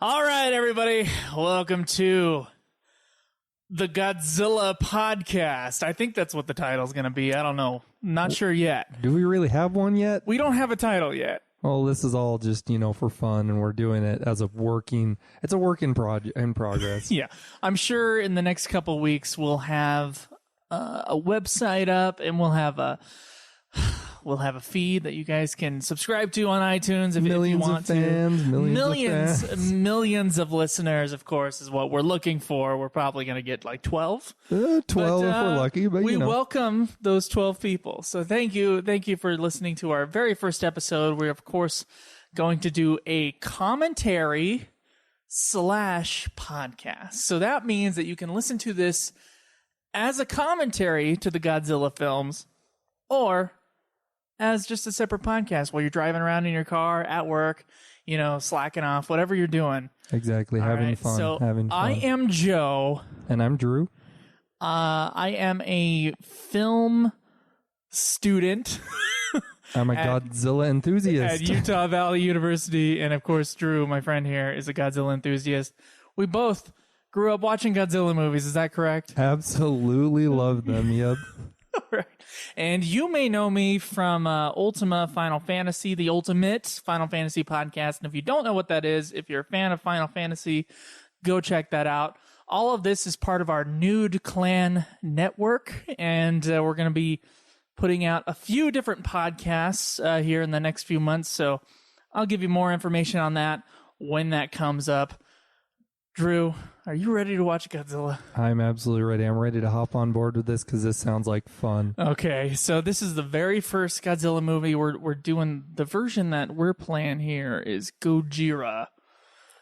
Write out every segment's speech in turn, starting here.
All right, everybody. Welcome to the Godzilla podcast. I think that's what the title's going to be. I don't know. Not sure yet. Do we really have one yet? We don't have a title yet. Well, this is all just, for fun, and we're doing it as a work in progress. Yeah. I'm sure in the next couple weeks we'll have a website up, and we'll have a feed that you guys can subscribe to on iTunes if you want to. Millions of listeners, of course, is what we're looking for. We're probably going to get like 12. 12 if we're lucky, but we welcome those 12 people. So thank you for listening to our very first episode. We're of course going to do a commentary / podcast. So that means that you can listen to this as a commentary to the Godzilla films, or as just a separate podcast while you're driving around in your car, at work, slacking off, whatever you're doing. Exactly. Having fun. So having fun. I am Joe. And I'm Drew. I am a film student. I'm a Godzilla enthusiast. At Utah Valley University. And of course, Drew, my friend here, is a Godzilla enthusiast. We both grew up watching Godzilla movies. Is that correct? Absolutely love them. Yep. Right. And you may know me from Ultima Final Fantasy, the Ultimate Final Fantasy podcast. And if you don't know what that is, if you're a fan of Final Fantasy, go check that out. All of this is part of our Nude Clan network, and we're going to be putting out a few different podcasts here in the next few months. So I'll give you more information on that when that comes up. Drew, are you ready to watch Godzilla? I'm absolutely ready. I'm ready to hop on board with this because this sounds like fun. Okay, so this is the very first Godzilla movie. We're doing the version that we're playing here is Gojira.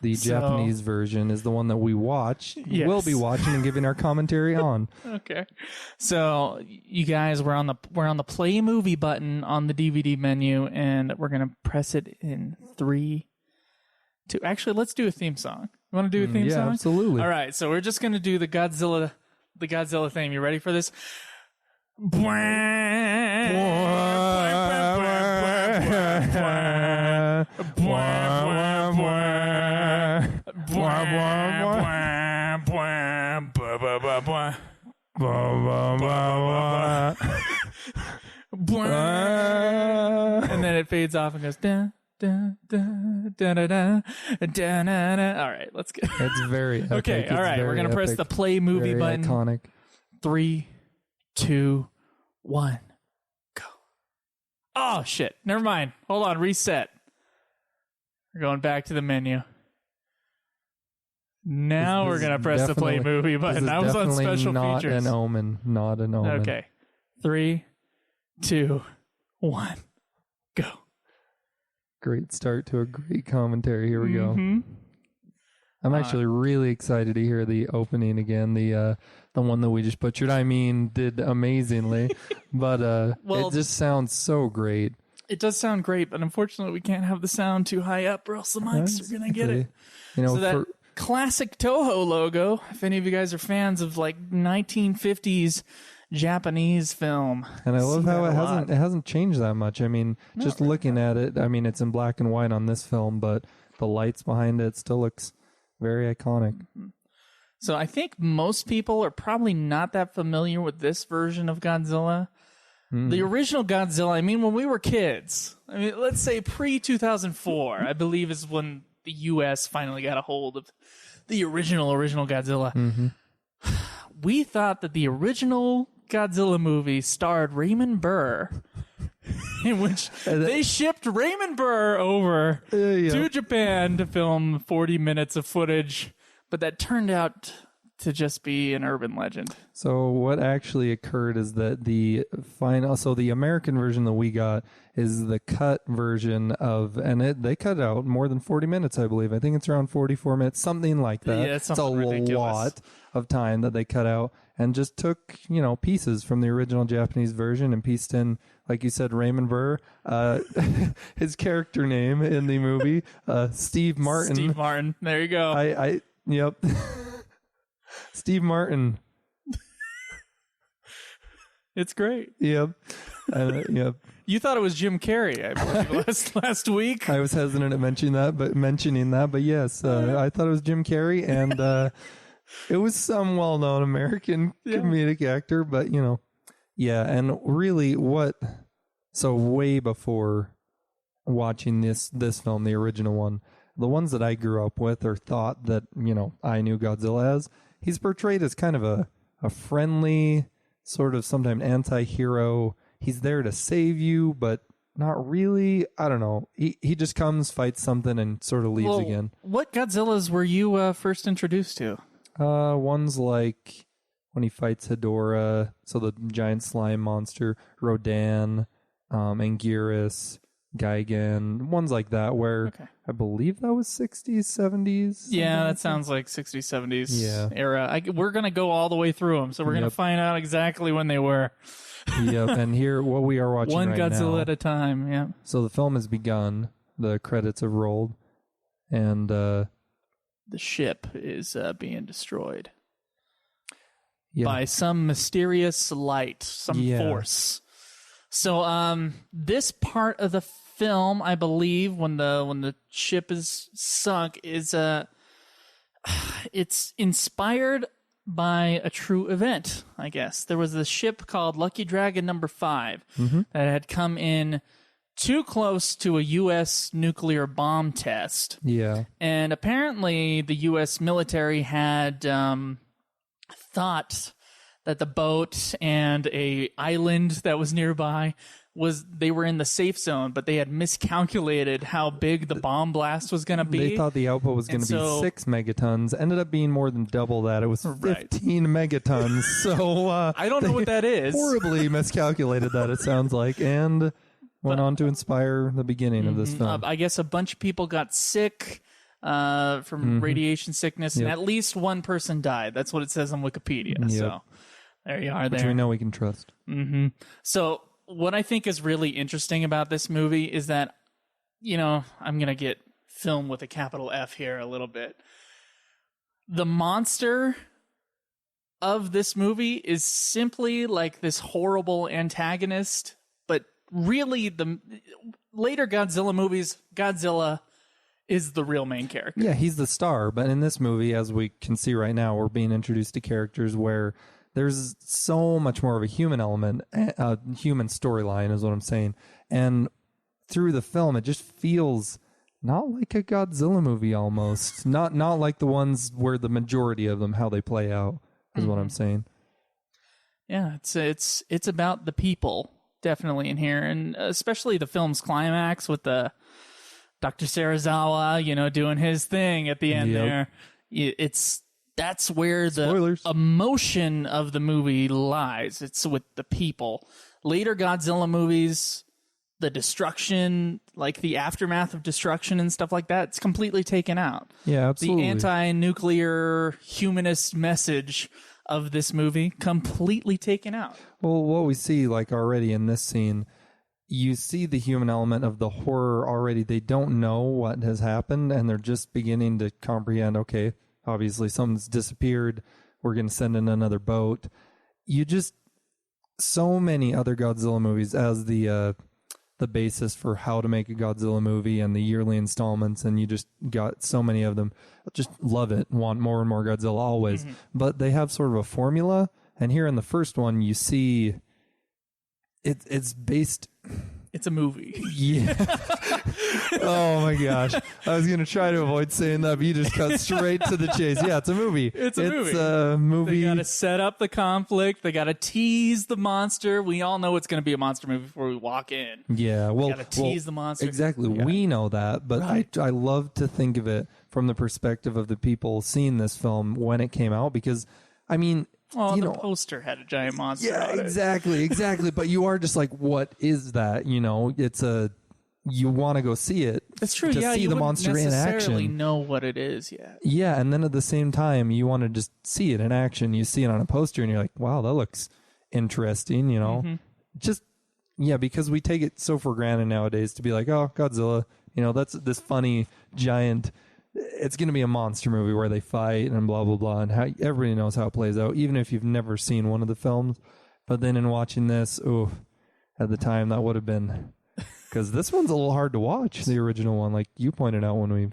The Japanese version is the one that we watch. Yes. We'll be watching and giving our commentary on. Okay, so you guys, we're on the play movie button on the DVD menu, and we're gonna press it in 3, 2. Actually, let's do a theme song. You want to do a theme song? Yeah, absolutely. All right, so we're just going to do the Godzilla theme. You ready for this? And then it fades off and goes down. All right, let's get. It's very epic. Okay. All right, we're gonna press the play movie button. Iconic. 3, 2, 1, go. Oh shit! Never mind. Hold on. Reset. We're going back to the menu. Now we're gonna press the play movie button. I was on special features. Not an omen. Okay. 3, 2, 1, go. Great start to a great commentary. Here we go. I'm actually really excited to hear the opening again. The one that we just butchered. I mean, did amazingly, but it just sounds so great. It does sound great, but unfortunately, we can't have the sound too high up, or else the mics are gonna get it. So that classic Toho logo. If any of you guys are fans of like 1950s Japanese film, and I love how it hasn't changed that much. I mean, just looking at it, I mean, it's in black and white on this film, but the lights behind it still looks very iconic. So I think most people are probably not that familiar with this version of Godzilla. The original Godzilla, I mean, when we were kids, I mean, let's say pre-2004, I believe is when the U.S. finally got a hold of the original Godzilla. We thought that the original Godzilla movie starred Raymond Burr, in which they shipped Raymond Burr over to Japan to film 40 minutes of footage, but that turned out to just be an urban legend. So what actually occurred is that the American version that we got is the cut version of, and they cut out more than 40 minutes, I believe. I think it's around 44 minutes, something like that. Yeah, it's a lot of time that they cut out and just took, pieces from the original Japanese version and pieced in, like you said, Raymond Burr, his character name in the movie, Steve Martin. Steve Martin. There you go. Yep. Steve Martin. It's great. Yep. Yeah. You thought it was Jim Carrey, I believe, last week. I was hesitant at mentioning that, but yes, I thought it was Jim Carrey, and it was some well-known American comedic actor, but yeah, and really so way before watching this film, the original one, the ones that I grew up with or thought that, I knew Godzilla as, he's portrayed as kind of a friendly, sort of sometimes anti-hero. He's there to save you, but not really. I don't know. He just comes, fights something, and sort of leaves again. What Godzillas were you first introduced to? Ones like when he fights Hedorah, so the giant slime monster, Rodan, Anguirus, Gigan, ones like that, where I believe that was 60s, 70s. Yeah, that sounds like 60s, 70s era. We're going to go all the way through them, so we're going to find out exactly when they were. Yep, and here, what we are watching One right Godzilla now, at a time, yeah. So the film has begun, the credits have rolled, and the ship is being destroyed by some mysterious light, some force. So this part of the film, I believe, when the ship is sunk, is it's inspired by a true event, I guess. There was a ship called Lucky Dragon number 5 that had come in too close to a U.S. nuclear bomb test. Yeah. And apparently the U.S. military had thought that the boat and a island that was nearby they were in the safe zone, but they had miscalculated how big the bomb blast was going to be. They thought the output was going to be 6 megatons. Ended up being more than double that. It was 15 megatons. So I don't know what that is. Horribly miscalculated that, it sounds like, and went on to inspire the beginning of this film. I guess a bunch of people got sick from radiation sickness, and at least one person died. That's what it says on Wikipedia. So there you are. Which we know we can trust. So what I think is really interesting about this movie is that, I'm going to get film with a capital F here a little bit. The monster of this movie is simply like this horrible antagonist, but really the later Godzilla movies, Godzilla is the real main character. Yeah, he's the star, but in this movie, as we can see right now, we're being introduced to characters where there's so much more of a human element, a human storyline is what I'm saying. And through the film, it just feels not like a Godzilla movie almost. Not like the ones where the majority of them, how they play out, is what I'm saying. Yeah, it's about the people, definitely, in here. And especially the film's climax with the Dr. Serizawa, doing his thing at the end there. That's where the emotion of the movie lies. It's with the people. Later Godzilla movies, the destruction, like the aftermath of destruction and stuff like that, it's completely taken out. Yeah, absolutely. The anti-nuclear humanist message of this movie, completely taken out. Well, what we see, like already in this scene, you see the human element of the horror already. They don't know what has happened, and they're just beginning to comprehend, okay, obviously something's disappeared. We're going to send in another boat. So many other Godzilla movies as the basis for how to make a Godzilla movie and the yearly installments, and you just got so many of them. Just love it. Want more and more Godzilla always. But they have sort of a formula, and here in the first one, you see it's based... It's a movie. Yeah. Oh my gosh. I was going to try to avoid saying that, but you just cut straight to the chase. Yeah, it's a movie. It's a movie. They got to set up the conflict. They got to tease the monster. We all know it's going to be a monster movie before we walk in. Yeah. Well, got to tease the monster. Exactly. Yeah. We know that, but I love to think of it from the perspective of the people seeing this film when it came out, because, I mean... Oh, the poster had a giant monster. Yeah, on exactly. But you are just like, what is that? You want to go see it. That's true. To see the monster in action. Necessarily know what it is yet. Yeah, and then at the same time, you want to just see it in action. You see it on a poster, and you're like, wow, that looks interesting. Just because we take it so for granted nowadays to be like, oh, Godzilla. That's this funny giant. It's going to be a monster movie where they fight and blah, blah, blah, and how everybody knows how it plays out, even if you've never seen one of the films. But then in watching this, at the time, that would have been, because this one's a little hard to watch, the original one, like you pointed out when we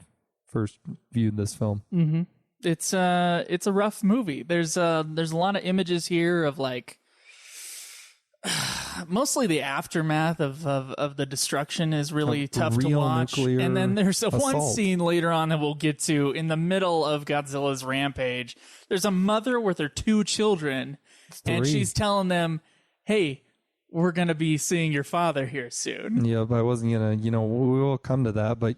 first viewed this film. Mm-hmm. It's a rough movie. There's a lot of images here of like mostly the aftermath of the destruction is really tough to watch. And then there's one scene later on that we'll get to in the middle of Godzilla's rampage. There's a mother with her 2 children, and she's telling them, "Hey, we're going to be seeing your father here soon." Yeah, but I wasn't going to, we will come to that, but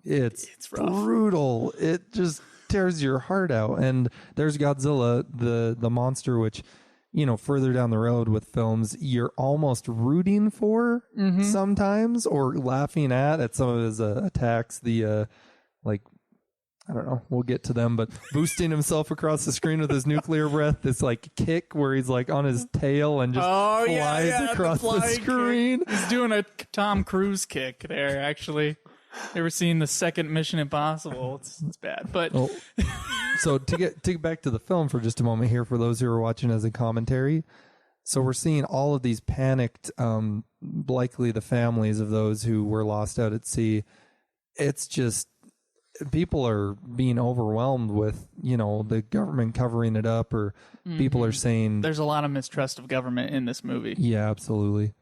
it's brutal. It just tears your heart out. And there's Godzilla, the monster, which, further down the road with films, you're almost rooting for sometimes, or laughing at some of his attacks. The I don't know, we'll get to them, but boosting himself across the screen with his nuclear breath, this like kick where he's like on his tail and just flies across the screen. Kick. He's doing a Tom Cruise kick there, actually. Ever seen the second Mission Impossible? It's bad, but so to get back to the film for just a moment here, for those who are watching as a commentary, so we're seeing all of these panicked, likely the families of those who were lost out at sea. It's just people are being overwhelmed with the government covering it up, or people are saying there's a lot of mistrust of government in this movie. Yeah, absolutely.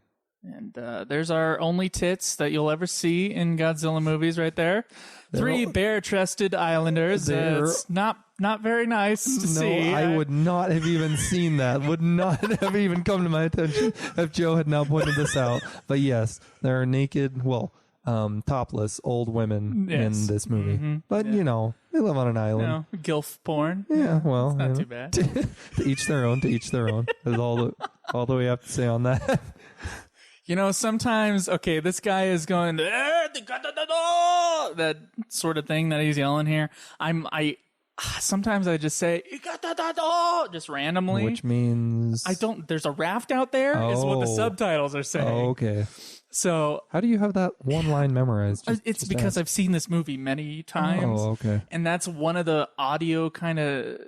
And there's our only tits that you'll ever see in Godzilla movies right there. 3 bare-chested islanders. It's not very nice to see. I would not have even seen that. Would not have even come to my attention if Joe had not pointed this out. But yes, there are naked, topless old women in this movie. Mm-hmm. But, they live on an island. Gilf porn. Yeah, well. It's not too bad. To each their own, That's all that we have to say on that. Sometimes, this guy is going, that sort of thing that he's yelling here. Sometimes I just say, just randomly. Which means? There's a raft out there, is what the subtitles are saying. Oh, okay. So. How do you have that one line memorized? It's because I've seen this movie many times. Oh, okay. And that's one of the audio kind of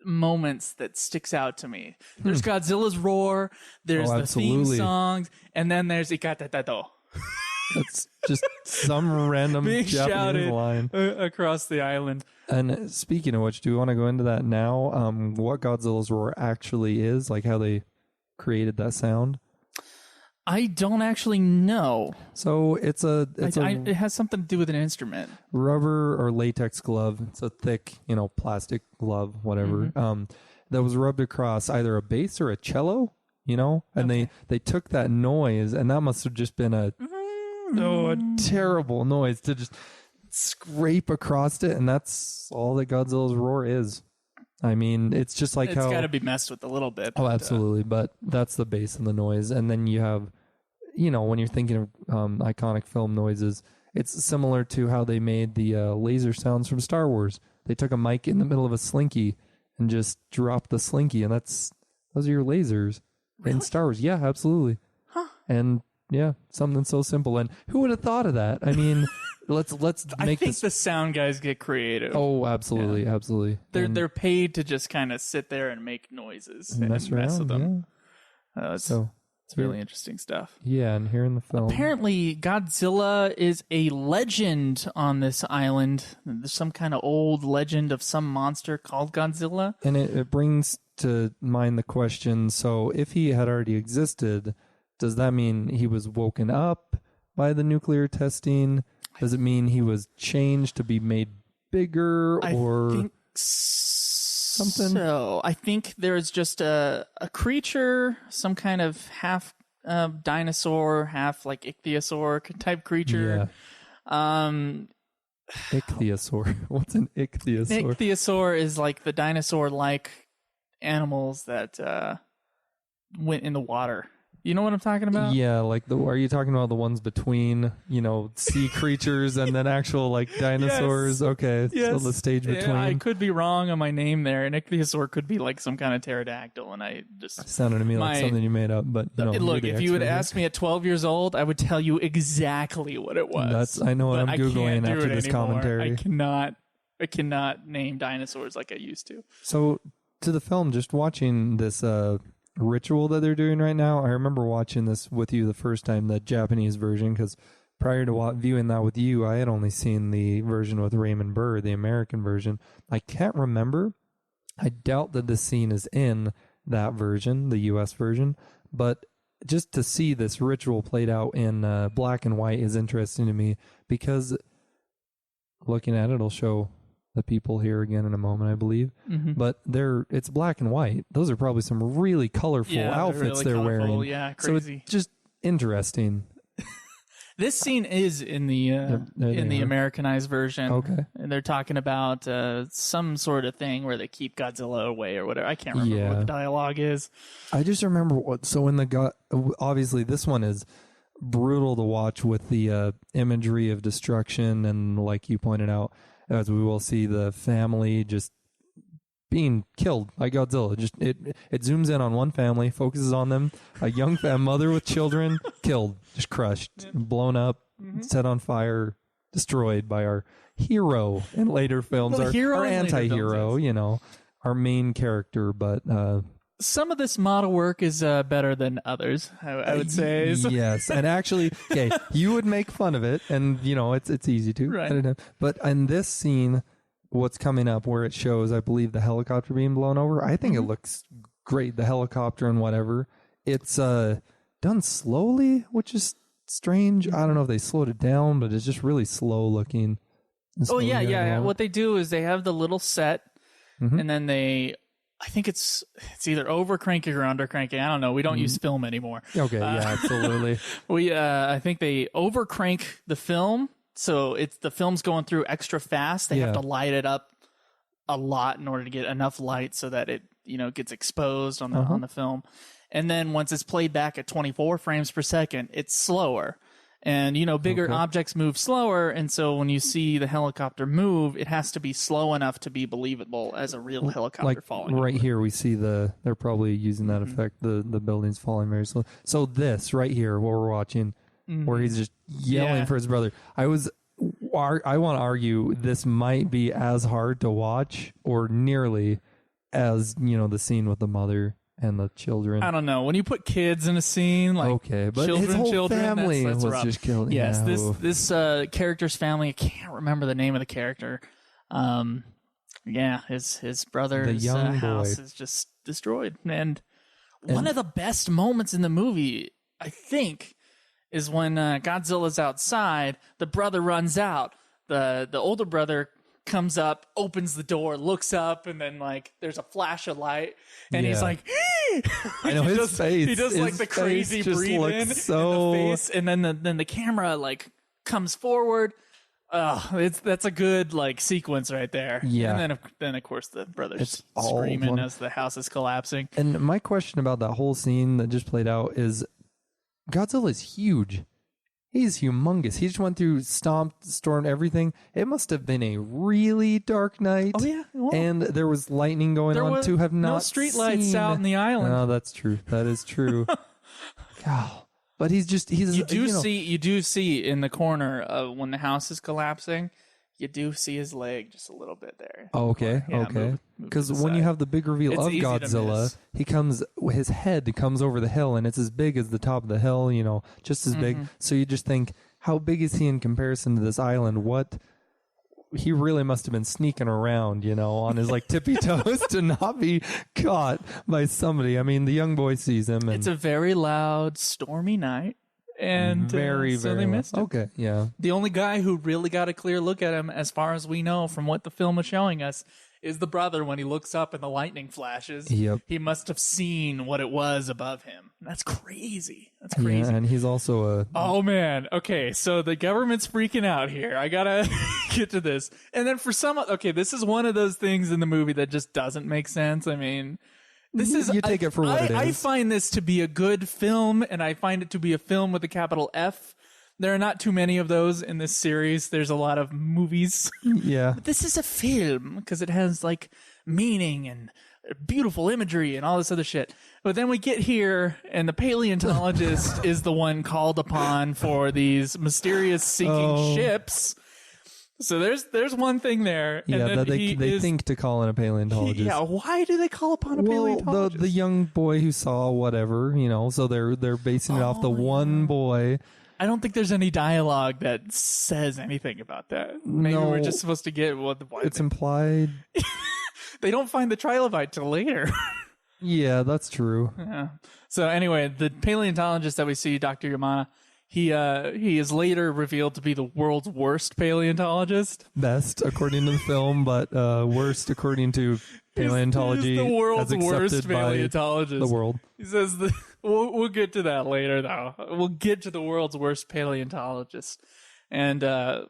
moments that sticks out to me. There's Godzilla's roar, there's the theme songs, and then there's Ikatatato. That's just some random being Japanese line across the island. And speaking of which, do we want to go into that now? What Godzilla's roar actually is, like how they created that sound? I don't actually know. So it has something to do with an instrument. Rubber or latex glove. It's a thick, plastic glove, whatever. Mm-hmm. That was rubbed across either a bass or a cello, and they took that noise, and that must have just been a terrible noise to just scrape across it, and that's all that Godzilla's roar is. I mean, it's just like it's got to be messed with a little bit. Oh, absolutely. But that's the bass and the noise. And then you have, when you're thinking of iconic film noises, it's similar to how they made the laser sounds from Star Wars. They took a mic in the middle of a slinky and just dropped the slinky, and those are your lasers in Star Wars. Yeah, absolutely. Huh. And yeah, something so simple. And who would have thought of that? I mean, let's I think the sound guys get creative. Oh, absolutely, absolutely. They're paid to just kind of sit there and make noises and mess with them. Yeah. It's really interesting stuff. Yeah, and here in the film, apparently Godzilla is a legend on this island. There's some kind of old legend of some monster called Godzilla, and it brings to mind the question: so, if he had already existed, does that mean he was woken up by the nuclear testing? Does it mean he was changed to be made bigger, or I think something? So I think there's just a creature, some kind of half dinosaur, half like ichthyosaur type creature. Yeah. Ichthyosaur. What's an ichthyosaur? Ichthyosaur is like the dinosaur-like animals that went in the water. You know what I'm talking about? Yeah, like are you talking about the ones between, sea creatures and then actual like dinosaurs? Yes. Okay, yes. So the stage between. Yeah, I could be wrong on my name there. An ichthyosaur could be like some kind of pterodactyl, and I just it sounded to me like something you made up. But look, if you had asked me at 12 years old, I would tell you exactly what it was. I know what I'm googling after this commentary. I cannot name dinosaurs like I used to. So to the film, just watching this ritual that they're doing right now. I remember watching this with you the first time, the Japanese version, because prior to viewing that with you, I had only seen the version with Raymond Burr, the American version. I can't remember. I doubt that this scene is in that version, the U.S. version, but just to see this ritual played out in black and white is interesting to me, because looking at it, it'll show the people here again in a moment, I believe. Mm-hmm. But it's black and white. Those are probably some really colorful outfits they're wearing. Yeah, crazy. So it's just interesting. This scene is in the Americanized version. Okay. And they're talking about some sort of thing where they keep Godzilla away or whatever. I can't remember what the dialogue is. I just remember so in obviously this one is brutal to watch with the imagery of destruction, and like you pointed out, as we will see the family just being killed by Godzilla. Just it zooms in on one family, focuses on them, a young mother with children, killed, just crushed, blown up, set on fire, destroyed by our hero in later films, our anti-hero, our main character. But some of this model work is better than others, I would say. Yes, and actually, okay, you would make fun of it, and it's easy to, right. I don't know. But in this scene, what's coming up where it shows, I believe, the helicopter being blown over, I think it looks great. The helicopter and whatever, it's done slowly, which is strange. I don't know if they slowed it down, but it's just really slow looking. Yeah. What they do is they have the little set, and then I think it's either over cranking or under cranking. I don't know. We don't use film anymore. Okay, yeah, absolutely. I think they over crank the film. So the film's going through extra fast. They have to light it up a lot in order to get enough light so that it, gets exposed on the film. And then once it's played back at 24 frames per second, it's slower. And, bigger objects move slower. And so when you see the helicopter move, it has to be slow enough to be believable as a real helicopter falling. Right over. Here we see they're probably using that effect, the buildings falling very slow. So this right here, what we're watching, where he's just yelling for his brother. I want to argue this might be as hard to watch, or nearly as, the scene with the mother and the children. I don't know. When you put kids in a scene, like but his whole family that's was rough. just killed. Yes, this character's family, I can't remember the name of the character. His brother's house is just destroyed. And one of the best moments in the movie, I think, is when Godzilla's outside, the brother runs out. The older brother comes up, opens the door, looks up, and then there's a flash of light, and he's like, I know his face. He does the crazy breathe in the face, and then the camera comes forward. That's a good sequence right there. Yeah, and then of course the brother's screaming as the house is collapsing. And my question about that whole scene that just played out is, Godzilla's huge. He's humongous. He just went through, stomped, stormed everything. It must have been a really dark night. Oh, yeah. Well, and there was lightning going on to have not no street lights out in the island. No, that's true. That is true. God. But he's you do see in the corner of when the house is collapsing, you do see his leg just a little bit there. Oh, okay. Okay. Because when you have the big reveal of Godzilla, his head comes over the hill, and it's as big as the top of the hill, just as big. So you just think, how big is he in comparison to this island? He really must have been sneaking around, on his tippy toes to not be caught by somebody. I mean, the young boy sees him. And it's a very loud, stormy night. And very they missed him. Okay, yeah. The only guy who really got a clear look at him, as far as we know from what the film is showing us, is the brother. When he looks up and the lightning flashes, he must have seen what it was above him. That's crazy. That's crazy. Yeah, and he's also Oh, man. Okay, so the government's freaking out here. I gotta get to this. And then this is one of those things in the movie that just doesn't make sense. I mean... You take it for what it is. I find this to be a good film, and I find it to be a film with a capital F. There are not too many of those in this series. There's a lot of movies. Yeah. But this is a film because it has meaning and beautiful imagery and all this other shit. But then we get here, and the paleontologist is the one called upon for these mysterious sinking ships. So there's one thing there. Yeah, and that they think to call in a paleontologist. Yeah, why do they call upon a paleontologist? The young boy who saw whatever, so they're basing it off the one boy. I don't think there's any dialogue that says anything about that. Maybe we're just supposed to get it's implied. They don't find the trilobite till later. Yeah, that's true. Yeah. So anyway, the paleontologist that we see, Dr. Yamana, he is later revealed to be the world's worst paleontologist. Best according to the film, but worst according to paleontology. He's the world's as worst paleontologist. The world. He says we'll get to that later, though. We'll get to the world's worst paleontologist. And the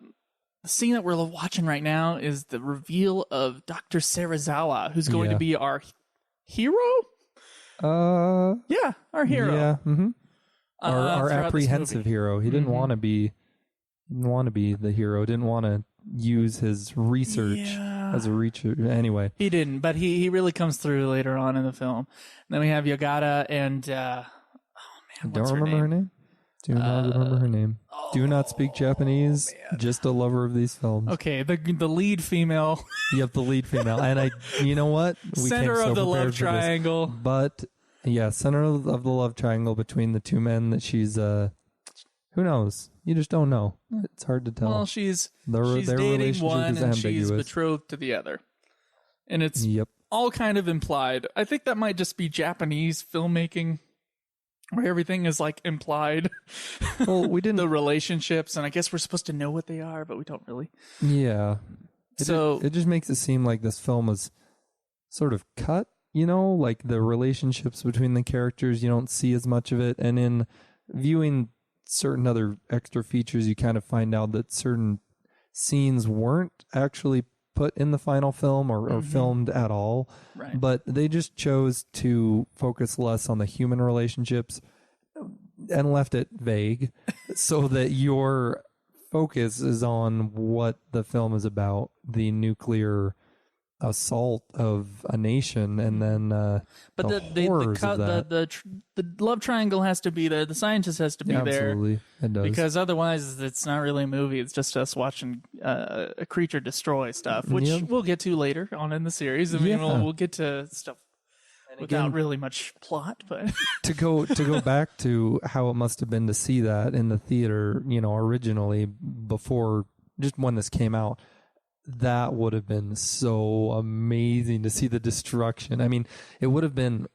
scene that we're watching right now is the reveal of Dr. Serizawa, who's going to be our hero? Yeah, our hero. Yeah. Mm-hmm. Our apprehensive hero. He didn't want to be. Didn't want to be the hero. Didn't want to use his research as a researcher. Anyway, he didn't. But he really comes through later on in the film. And then we have Yagata and I don't remember her name. Do not remember her name. Do not speak Japanese. Just a lover of these films. Okay, the lead female. Yep, the lead female. And you know what? Center of the love triangle. But yeah, center of the love triangle between the two men that she's. Who knows? You just don't know. It's hard to tell. Well, she's their dating one and ambiguous. she's betrothed to the other, and it's all kind of implied. I think that might just be Japanese filmmaking, where everything is like implied. Well, we didn't the relationships, and I guess we're supposed to know what they are, but we don't really. Yeah. It just makes it seem like this film is sort of cut. Like the relationships between the characters, you don't see as much of it, and in viewing certain other extra features, you kind of find out that certain scenes weren't actually put in the final film or filmed at all. Right. But they just chose to focus less on the human relationships and left it vague so that your focus is on what the film is about, the nuclear assault of a nation, and then but the love triangle has to be there. The scientist has to be there. Absolutely, it does. Because otherwise, it's not really a movie. It's just us watching a creature destroy stuff, which we'll get to later on in the series. I mean, we'll get to stuff without really much plot. But to go back to how it must have been to see that in the theater, originally before, just when this came out. That would have been so amazing to see the destruction. I mean, it would have been,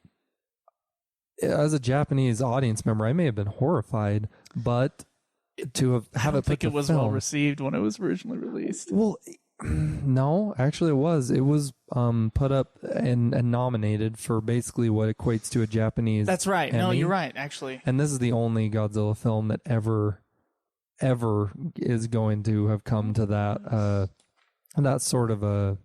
as a Japanese audience member, I may have been horrified, but to have I don't it put think it was well received when it was originally released. Well, no, actually it was. It was put up and nominated for basically what equates to a Japanese. That's right. Emmy. No, you're right, actually. And this is the only Godzilla film that ever is going to have come to that. That's sort of a...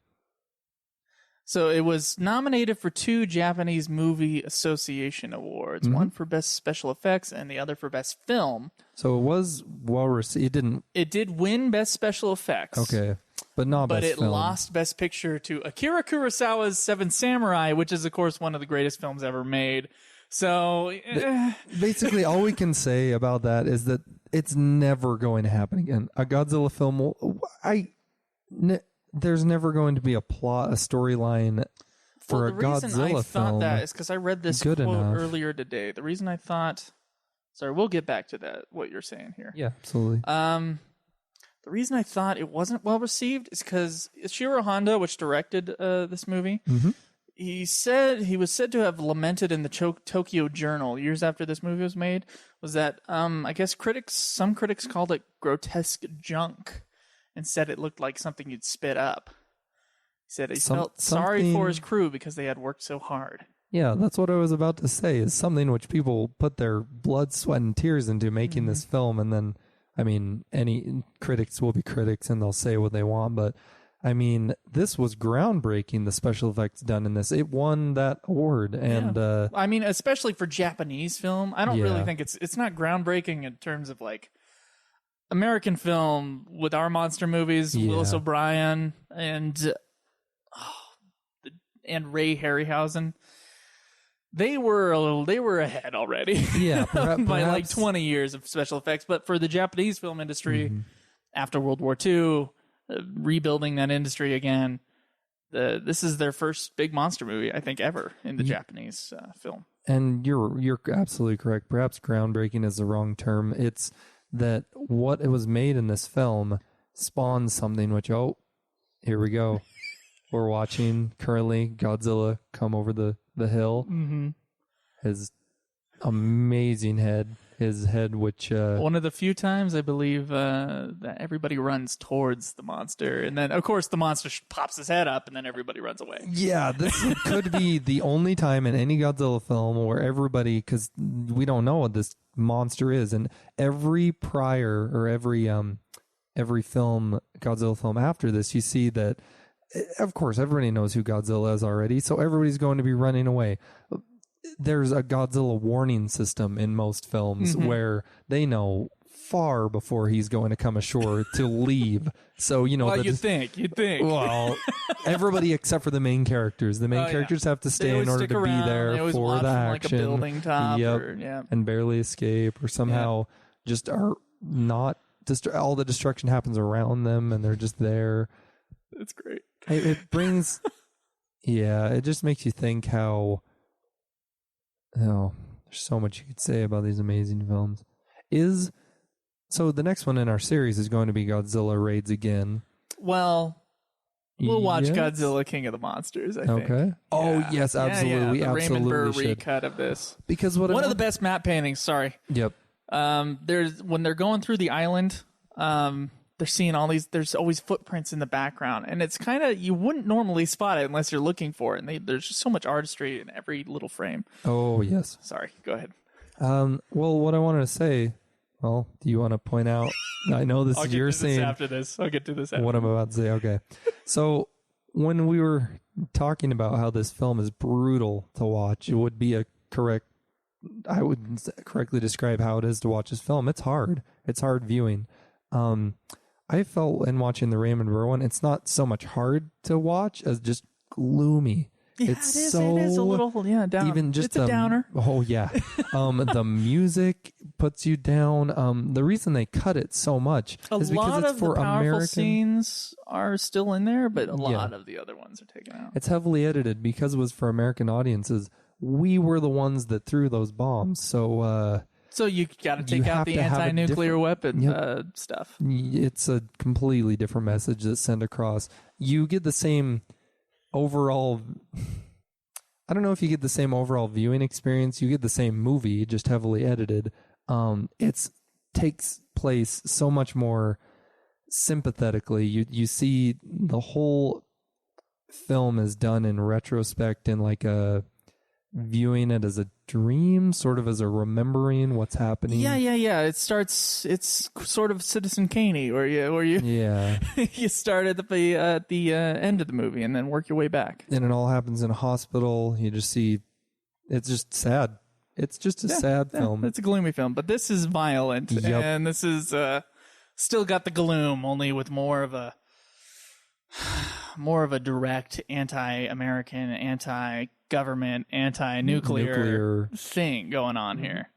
So it was nominated for 2 Japanese Movie Association Awards, one for Best Special Effects and the other for Best Film. So it was well received. It did win Best Special Effects. Okay, but not Best Film. But it lost Best Picture to Akira Kurosawa's Seven Samurai, which is, of course, one of the greatest films ever made. So... Basically, all we can say about that is that it's never going to happen again. A Godzilla film... there's never going to be a plot, a storyline for a Godzilla film. The reason I thought that is because I read this quote earlier today. The reason I thought... Sorry, we'll get back to that, what you're saying here. Yeah, absolutely. The reason I thought it wasn't well received is because Ishiro Honda, which directed this movie, he was said to have lamented in the Tokyo Journal years after this movie was made, was that I guess some critics called it grotesque junk and said it looked like something you'd spit up. He said he felt sorry for his crew because they had worked so hard. Yeah, that's what I was about to say, is something which people put their blood, sweat, and tears into making this film, and then, I mean, any critics will be critics and they'll say what they want, but I mean, this was groundbreaking, the special effects done in this. It won that award, and I mean, especially for Japanese film, I don't really think it's not groundbreaking in terms of like American film with our monster movies, Willis O'Brien and Ray Harryhausen. They were ahead already. Yeah, by like 20 years of special effects. But for the Japanese film industry, after World War II, rebuilding that industry again. This is their first big monster movie, I think, ever in the Japanese film. And you're absolutely correct. Perhaps groundbreaking is the wrong term. It's that what it was made in this film spawns something which, here we go. We're watching currently Godzilla come over the hill. Mm-hmm. His amazing head. His head, which... one of the few times, I believe, that everybody runs towards the monster. And then, of course, the monster pops his head up, and then everybody runs away. Yeah, this could be the only time in any Godzilla film where everybody... Because we don't know what this monster is. And every prior, or every film, Godzilla film after this, you see that... Of course, everybody knows who Godzilla is already, so everybody's going to be running away. There's a Godzilla warning system in most films where they know far before he's going to come ashore to leave. So, well, you'd think. Well, everybody except for the main characters. The main characters have to stay in order to be there for the action. Like a building top. And barely escape, or somehow just are not... all the destruction happens around them, and they're just there. That's great. It brings... it just makes you think how... Oh, there's so much you could say about these amazing films. So the next one in our series is going to be Godzilla Raids Again. Well, we'll watch Godzilla King of the Monsters, I think. Okay. Oh, yes, absolutely. The absolutely Raymond Burr should. recut of this. Because one of the best matte paintings, sorry. Yep. When they're going through the island, they're seeing all these, there's always footprints in the background, and it's kind of, you wouldn't normally spot it unless you're looking for it, and there's just so much artistry in every little frame. Oh, yes. Sorry, go ahead. Well, what I wanted to say, do you want to point out, I know this is your scene. I'll get to this after what I'm about to say, okay. So, when we were talking about how this film is brutal to watch, it would be I would correctly describe how it is to watch this film. It's hard. It's hard viewing. I felt in watching the Raymond Burr one, it's not so much hard to watch as just gloomy. Yeah, it's it is a little down. Even just it's a downer. Oh yeah. The music puts you down. The reason they cut it so much is because it's for the powerful American scenes are still in there, but a lot of the other ones are taken out. It's heavily edited because it was for American audiences. We were the ones that threw those bombs, so you got to take out the anti-nuclear weapon stuff. It's a completely different message that's sent across. You get the same overall... I don't know if you get the same overall viewing experience. You get the same movie, just heavily edited. It takes place so much more sympathetically. You see the whole film is done in retrospect, in like a... viewing it as a dream, sort of as a remembering what's happening. Yeah. It's sort of Citizen Kane, where you you start at the end of the movie and then work your way back. And it all happens in a hospital. You just see, it's just sad. It's just a sad film. It's a gloomy film, but this is violent, and this is still got the gloom, only with more of a direct anti-American, anti-government, anti-nuclear thing going on here.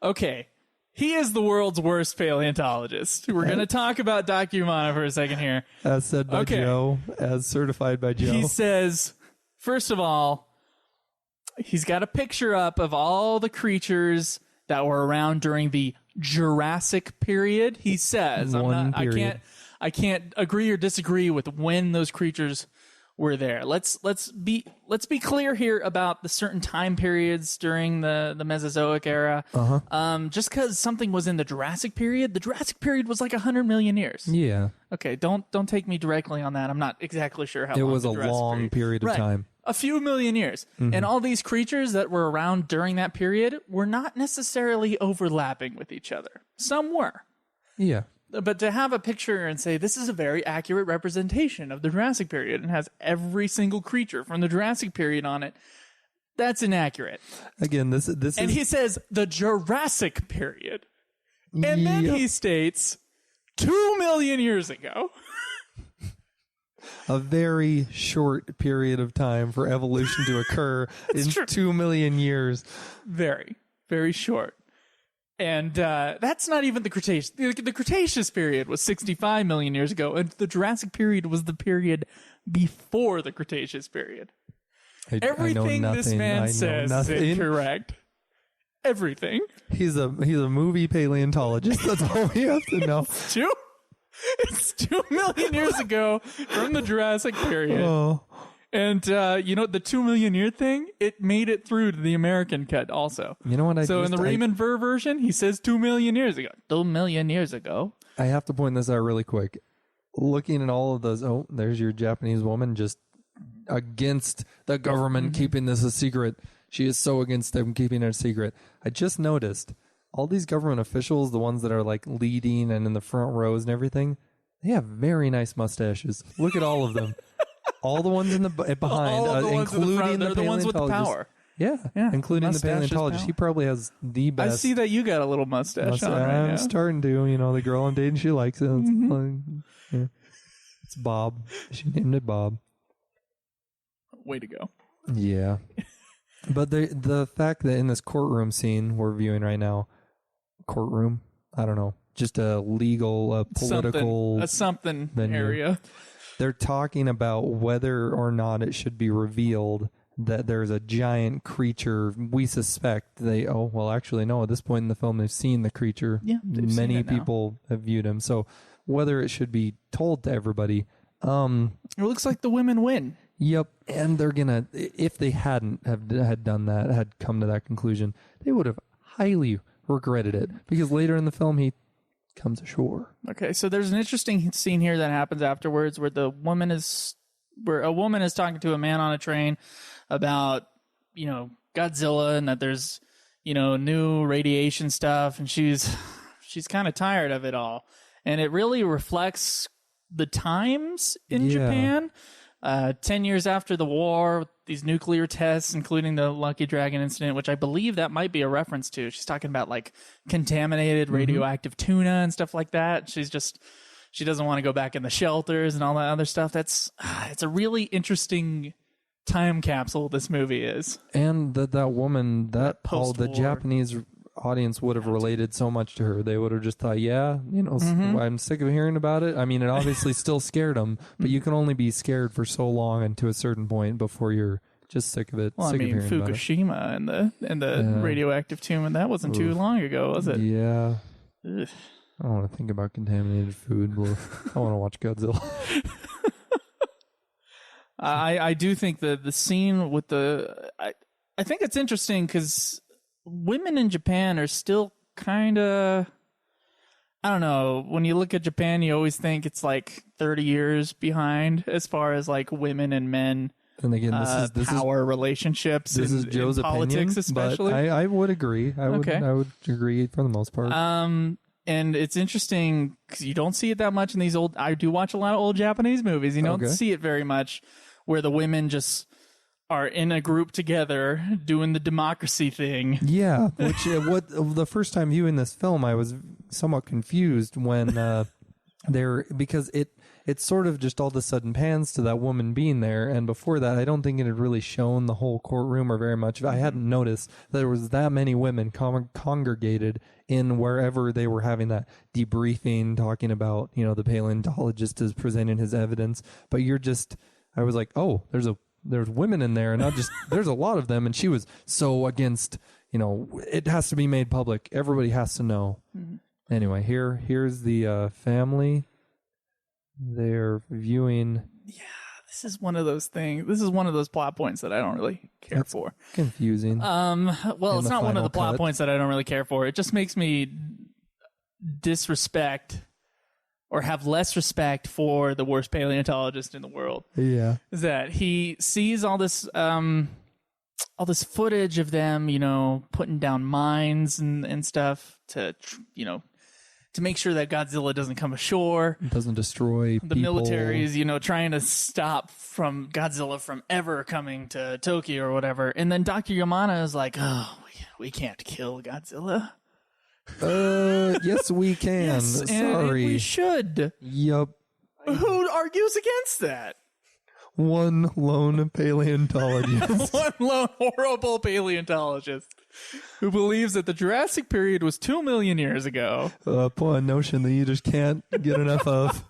Okay, he is the world's worst paleontologist. We're going to talk about Documana for a second here. As said by Joe, as certified by Joe. He says, first of all, he's got a picture up of all the creatures that were around during the Jurassic period. He says, I can't agree or disagree with when those creatures were there. Let's be clear here about the certain time periods during the Mesozoic era. Just because something was in the Jurassic period was like 100 million years. Yeah. Okay, don't take me directly on that. I'm not exactly sure how long it was. A long period of time. A few million years. And all these creatures that were around during that period were not necessarily overlapping with each other. Some were. Yeah. But to have a picture and say, this is a very accurate representation of the Jurassic period and has every single creature from the Jurassic period on it, that's inaccurate. Again, this and he says the Jurassic period. And then he states 2 million years ago. A very short period of time for evolution to occur in 2 million years. Very, very short. And that's not even the Cretaceous. The Cretaceous period was 65 million years ago, and the Jurassic period was the period before the Cretaceous period. Everything this man says is incorrect. Everything. He's a movie paleontologist. That's all we have to know. It's 2 million years ago from the Jurassic period. Oh. And, the 2 million year thing, it made it through to the American cut also. You know what? So in the Raymond Burr version, he says 2 million years ago. 2 million years ago. I have to point this out really quick. Looking at all of those, there's your Japanese woman just against the government keeping this a secret. She is so against them keeping it a secret. I just noticed all these government officials, the ones that are like leading and in the front rows and everything, they have very nice mustaches. Look at all of them. All the ones in the behind, including the ones with the power. Yeah, including the paleontologist. He probably has the best. I see that you got a little mustache on right I'm now. starting to. The girl I'm dating, she likes it. It's Bob. She named it Bob. Way to go. Yeah. But the fact that in this courtroom scene we're viewing right now, I don't know, just a legal, political something venue. Area. They're talking about whether or not it should be revealed that there's a giant creature. We suspect actually, no, at this point in the film, they've seen the creature. Yeah, many people have viewed him. So whether it should be told to everybody. It looks like the women win. Yep. And they're going to, if they hadn't had done that, had come to that conclusion, they would have highly regretted it because later in the film, he comes ashore. Okay, so there's an interesting scene here that happens afterwards where a woman is talking to a man on a train about, Godzilla and that there's, new radiation stuff, and she's kind of tired of it all. And it really reflects the times in Japan. 10 years after the war, these nuclear tests, including the Lucky Dragon incident, which I believe that might be a reference to. She's talking about like contaminated radioactive tuna and stuff like that. She doesn't want to go back in the shelters and all that other stuff. It's a really interesting time capsule this movie is. And that woman, all the Japanese audience would have related so much to her. They would have just thought, I'm sick of hearing about it. I mean, it obviously still scared them, but you can only be scared for so long and to a certain point before you're just sick of it. Well, Fukushima and the radioactive tomb, and that wasn't too long ago, was it? Yeah. Ugh. I don't want to think about contaminated food. I want to watch Godzilla. I do think the scene with I think it's interesting because women in Japan are still kind of, I don't know, when you look at Japan, you always think it's like 30 years behind as far as like women and men. And again, this power relationships. This is Joe's politics, opinion, especially. But I would agree. I would agree for the most part. And it's interesting because you don't see it that much in these old. I do watch a lot of old Japanese movies. You don't see it very much, where the women just are in a group together doing the democracy thing. Yeah, which the first time viewing this film, I was somewhat confused when because it sort of just all of a sudden pans to that woman being there, and before that, I don't think it had really shown the whole courtroom or very much. I hadn't noticed that there was that many women congregated in wherever they were having that debriefing, talking about the paleontologist is presenting his evidence. But I was like, oh, there's women in there, and not just there's a lot of them, and she was so against it has to be made public, everybody has to know. Anyway, here's the family. They're viewing. Yeah, this is one of those things. This is one of those plot points that I don't really care for. Confusing. Well, it's not one of the plot points that I don't really care for. It just makes me disrespect or have less respect for the worst paleontologist in the world. Yeah, is that he sees all this footage of them, putting down mines and stuff to make sure that Godzilla doesn't come ashore. It doesn't destroy the military is, trying to stop from Godzilla from ever coming to Tokyo or whatever. And then Dr. Yamana is like, oh, we can't kill Godzilla. Yes, we can. Yes, sorry. we should. Yup. Who argues against that? One lone paleontologist. One lone horrible paleontologist who believes that the Jurassic period was 2 million years ago. Upon notion that you just can't get enough of.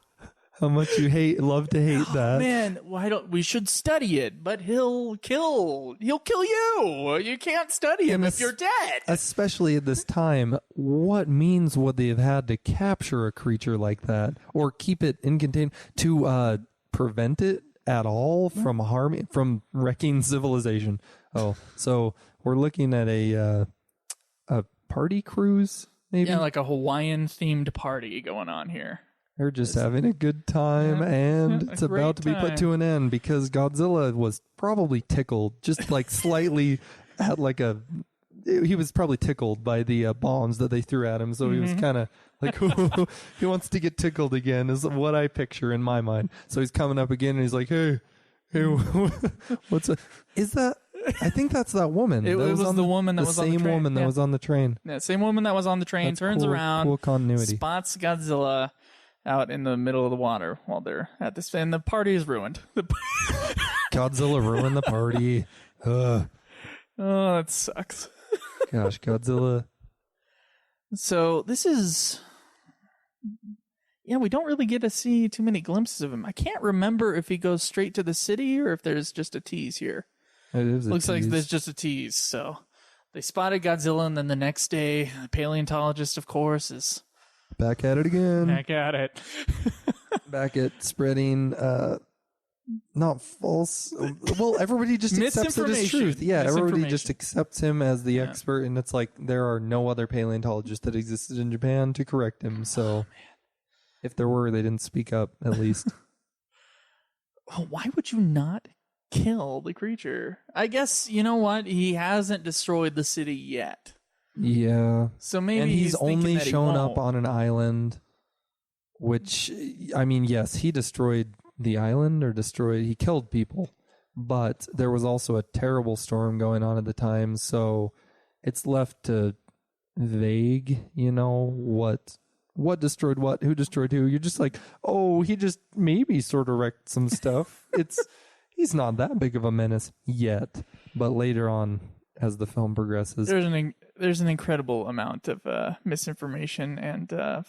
How much you love to hate that. Man, why don't we should study it? But he'll kill you. You can't study him if you're dead. Especially at this time, what means would they have had to capture a creature like that or keep it in containment to prevent it at all from wrecking civilization? Oh, so we're looking at a party cruise, maybe? Yeah, like a Hawaiian themed party going on here. They're just having a good time, and it's about to be put to an end because Godzilla was probably tickled, just like slightly at like he was probably tickled by the bombs that they threw at him. So he was kind of like, he wants to get tickled again is what I picture in my mind. So he's coming up again and he's like, hey, what's that? Is that? I think that's that woman. It was the woman that was on the train. The same woman that was on the train. Yeah, same woman that was on the train. That's turns around. Cool continuity. Spots Godzilla out in the middle of the water while they're at this, and the party is ruined. Godzilla ruined the party. Oh, that sucks. Gosh, Godzilla. So this is, we don't really get to see too many glimpses of him. I can't remember if he goes straight to the city or if there's just a tease here. It is Looks like tease. there's just a tease. So they spotted Godzilla, and then the next day, the paleontologist, of course, is back at it again. back at it. Back at spreading not false. Well, everybody just accepts it as truth. Yeah, everybody just accepts him as the expert, and it's like there are no other paleontologists that existed in Japan to correct him. So if there were, they didn't speak up, at least. Why would you not kill the creature? I guess, you know what? He hasn't destroyed the city yet. Yeah. So maybe and he's only that shown up on an island, which, I mean, yes, he destroyed the island he killed people, but there was also a terrible storm going on at the time, so it's left to vague, what destroyed what, who destroyed who. You're just like, oh, he just maybe sort of wrecked some stuff. He's not that big of a menace yet, but later on, as the film progresses, there's an incredible amount of misinformation and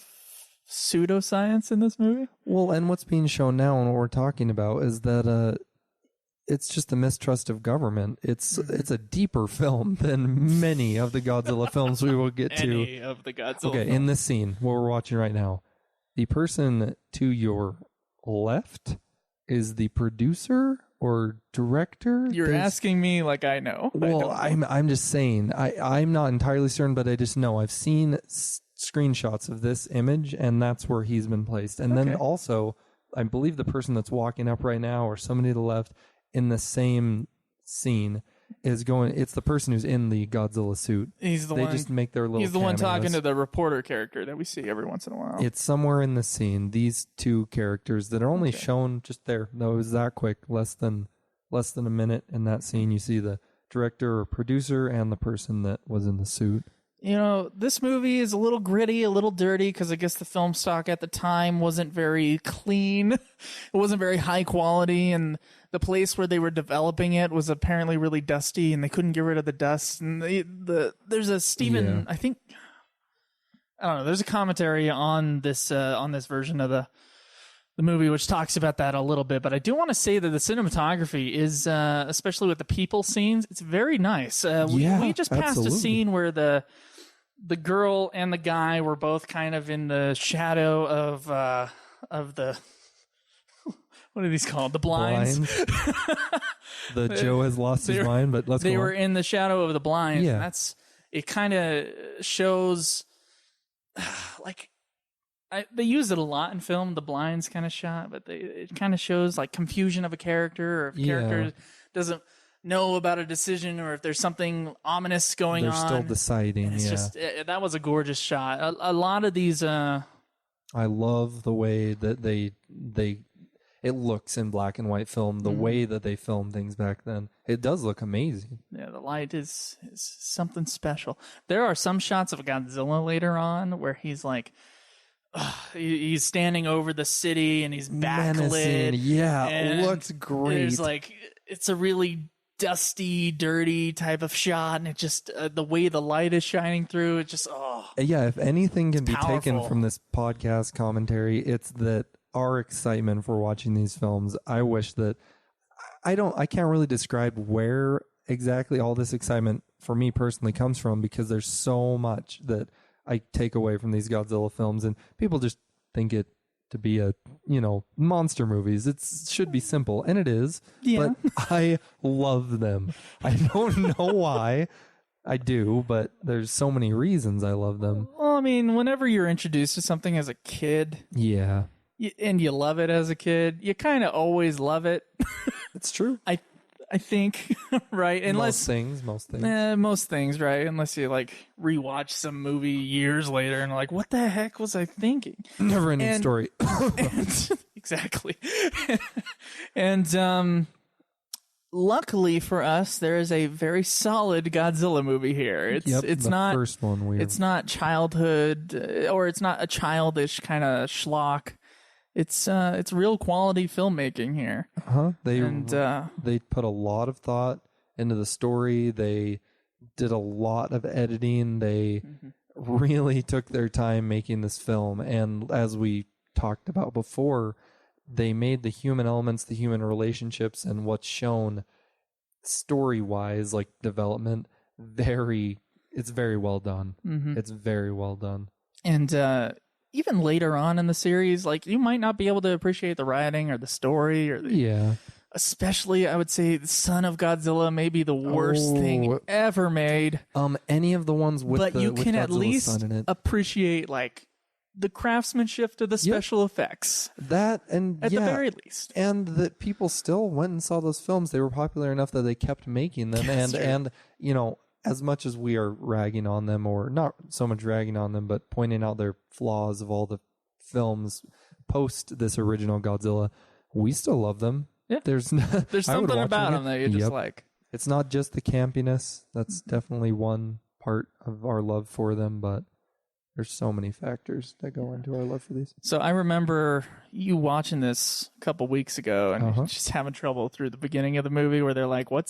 pseudoscience in this movie. Well, and what's being shown now and what we're talking about is that it's just the mistrust of government. It's a deeper film than many of the Godzilla films we will get to. Any of the Godzilla Okay, films. in this scene, what we're watching right now, the person to your left is the producer or director. You're asking me like I know. Well, I'm just saying. I'm not entirely certain, but I just know I've seen screenshots of this image, and that's where he's been placed. And then also, I believe the person that's walking up right now, or somebody to the left in the same scene, is going. It's the person who's in the Godzilla suit. He's the one. They just make their little. He's the one cameos. talking to the reporter character that we see every once in a while. It's somewhere in the scene. These two characters that are only shown just there. No, it was that quick. Less than a minute in that scene. You see the director or producer and the person that was in the suit. This movie is a little gritty, a little dirty, because I guess the film stock at the time wasn't very clean. It wasn't very high quality, and the place where they were developing it was apparently really dusty, and they couldn't get rid of the dust. And there's a Stephen, I think, I don't know, there's a commentary on this version of the movie which talks about that a little bit, but I do want to say that the cinematography is, especially with the people scenes, it's very nice. We just passed a scene where the girl and the guy were both kind of in the shadow of the what are these called? The blinds. The Joe has lost his mind, but let's go on. They were in the shadow of the blinds. Yeah. And it kind of shows like they use it a lot in film, the blinds kind of shot, but it kind of shows like confusion of a character, or if a character doesn't know about a decision, or if there's something ominous going on. They're still deciding. It's just that was a gorgeous shot. A lot of these. I love the way that it looks in black and white film. The way that they filmed things back then, it does look amazing. Yeah, the light is something special. There are some shots of Godzilla later on where he's like he's standing over the city and he's backlit. Menacing. Yeah, and looks great. There's like, it's a really dusty, dirty type of shot, and it just the way the light is shining through, it just Yeah, if anything can be powerful. taken from this podcast commentary, it's that our excitement for watching these films. I wish that I can't really describe where exactly all this excitement for me personally comes from, because there's so much that I take away from these Godzilla films, and people just think it to be a, monster movies. It should be simple, and it is. Yeah. But I love them. I don't know why. I do, but there's so many reasons I love them. Well, I mean, whenever you're introduced to something as a kid, Yeah. and you love it as a kid, you kind of always love it. It's true. I think, right? Unless Most things. most things, right? Unless you like rewatch some movie years later and like, what the heck was I thinking? Never ending story. Exactly. And luckily for us, there is a very solid Godzilla movie here. It's the not first one. It's not childhood, or it's not a childish kind of schlock. It's real quality filmmaking here. They put a lot of thought into the story. They did a lot of editing. They really took their time making this film. And as we talked about before, they made the human elements, the human relationships, and what's shown story-wise, like development, it's very well done. It's very well done. And even later on in the series, like, you might not be able to appreciate the writing or the story or especially, I would say, the Son of Godzilla may be the worst thing ever made. Any of the ones with but you can Godzilla's at least son in it. appreciate like the craftsmanship to the special effects. That, and at the very least, and that people still went and saw those films. They were popular enough that they kept making them. And as much as we are ragging on them, or not so much ragging on them, but pointing out their flaws of all the films post this original Godzilla, we still love them. Yeah. There's something about them that you just like. It's not just the campiness. That's definitely one part of our love for them, but there's so many factors that go into our love for these. So I remember you watching this a couple weeks ago and just having trouble through the beginning of the movie where they're like, what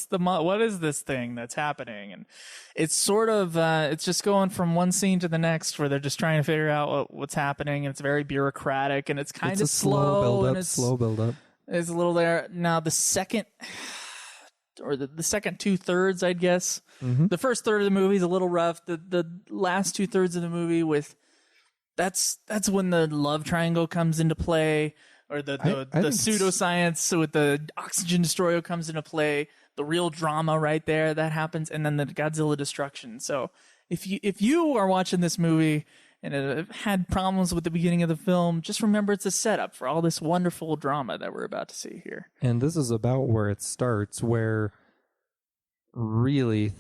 is this thing that's happening? And it's sort of, it's just going from one scene to the next where they're just trying to figure out what's happening. And it's very bureaucratic and it's kind of slow. Slow build up. It's a little there. Now the second, or the second 2/3, I'd guess. The first third of the movie is a little rough. The last 2/3 of the movie that's when the love triangle comes into play, or the pseudoscience with the oxygen destroyer comes into play. The real drama right there that happens, and then the Godzilla destruction. So if you are watching this movie and it had problems with the beginning of the film, just remember it's a setup for all this wonderful drama that we're about to see here. And this is about where it starts, where really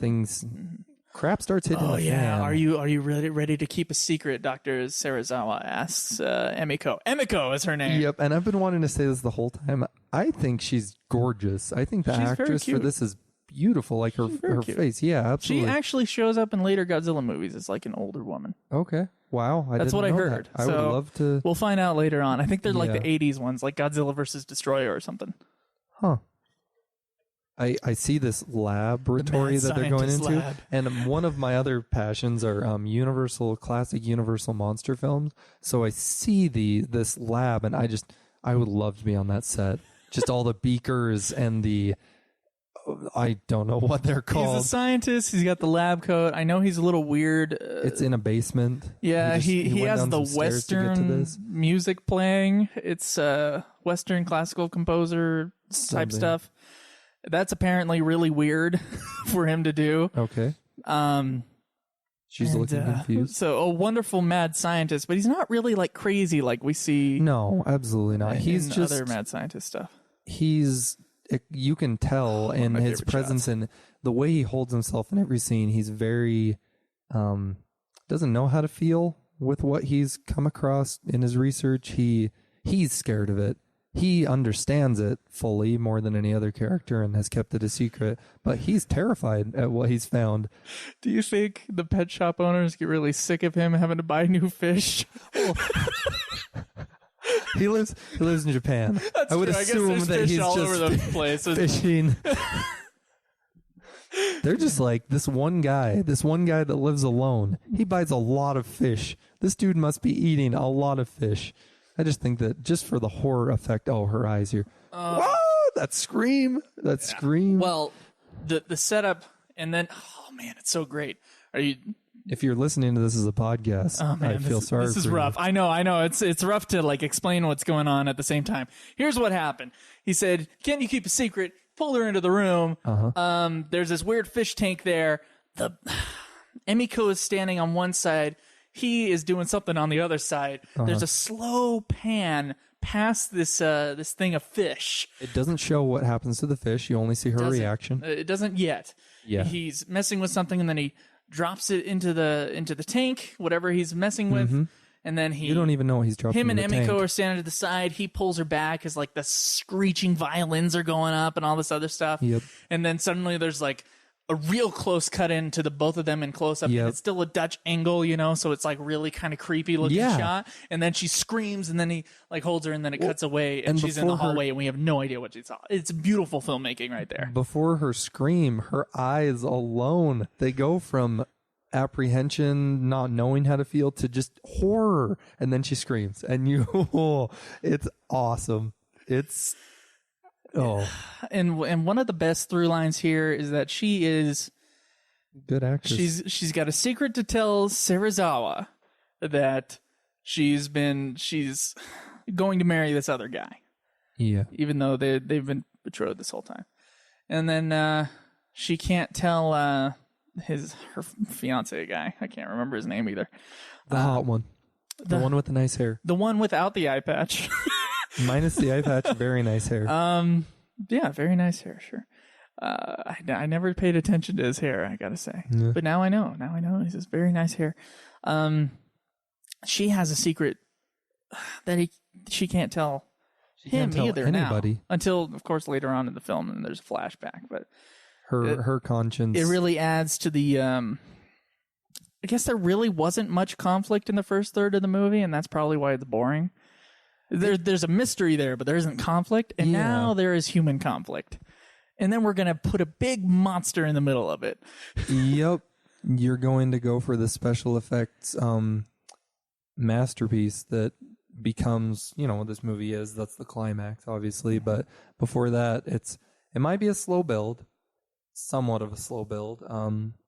crap starts hitting the fan. Are you really ready to keep a secret? Dr. Sarazawa asks Emiko. Emiko is her name. Yep, and I've been wanting to say this the whole time. I think she's gorgeous. I think the actress for this is beautiful, like her face. Yeah, absolutely. She actually shows up in later Godzilla movies as like an older woman. Okay. Wow. That's what I heard. I would love to. We'll find out later on. I think they're like the 80s ones, like Godzilla versus Destroyer or something. Huh. I see this laboratory that they're going into, lab. and one of my other passions are classic Universal monster films. So I see this lab, and I would love to be on that set. Just all the beakers and I don't know what they're called. He's a scientist. He's got the lab coat. I know he's a little weird. It's in a basement. Yeah, he has the Western music playing. It's Western classical composer type stuff. That's apparently really weird for him to do. Okay. She's looking confused. So a wonderful mad scientist, but he's not really like crazy like we see. No, absolutely not. He's just other mad scientist stuff. You can tell in his presence and the way he holds himself in every scene. He's very doesn't know how to feel with what he's come across in his research. He's scared of it. he understands it fully more than any other character and has kept it a secret, but he's terrified at what he's found. Do you think the pet shop owners get really sick of him having to buy new fish? He lives in Japan. I would assume that he's all over the place fishing. They're just like, this one guy that lives alone. He buys a lot of fish. This dude must be eating a lot of fish. I just think that just for the horror effect. Oh, her eyes here. Whoa, that scream. Scream. Well, the setup, and then, oh man, it's so great. If you're listening to this as a podcast, oh, man, I feel sorry for you. This is rough. I know. It's rough to like explain what's going on at the same time. Here's what happened. He said, "Can't you keep a secret?" Pulled her into the room. There's this weird fish tank there. Emiko is standing on one side. He is doing something on the other side. There's a slow pan past this thing of fish. It doesn't show what happens to the fish. You only see her reaction. It doesn't yet. Yeah. He's messing with something, and then he drops it into the tank, whatever he's messing with. And then you don't even know what he's dropping. Him and in the Emiko tank. are standing to the side. He pulls her back as like the screeching violins are going up and all this other stuff. Yep. And then suddenly there's like a real close cut in to the both of them in close up. Yep. It's still a Dutch angle, so it's like really kind of creepy looking shot. And then she screams, and then he like holds her, and then it cuts away, and she's in the hallway, and we have no idea what she saw. It's beautiful filmmaking right there. Before her scream, her eyes alone, they go from apprehension, not knowing how to feel, to just horror, and then she screams, and it's awesome. It's and one of the best through lines here is that she is good actress. She's got a secret to tell Serizawa that she's going to marry this other guy. Yeah, even though they've been betrothed this whole time, and then she can't tell her fiance guy. I can't remember his name either. The hot one, the one with the nice hair, the one without the eye patch. Minus the eye patch, very nice hair. Yeah, very nice hair, sure. I never paid attention to his hair, I gotta say. Yeah. But now I know. He's just very nice hair. She has a secret that she can't tell either anybody. Now. Until, of course, later on in the film, and there's a flashback. But her conscience. It really adds to the... I guess there really wasn't much conflict in the first third of the movie, and that's probably why it's boring. There's a mystery there, but there isn't conflict, and now there is human conflict. And then we're going to put a big monster in the middle of it. Yep. You're going to go for the special effects masterpiece that becomes, what this movie is. That's the climax, obviously. But before that, it might be a slow build, somewhat of a slow build.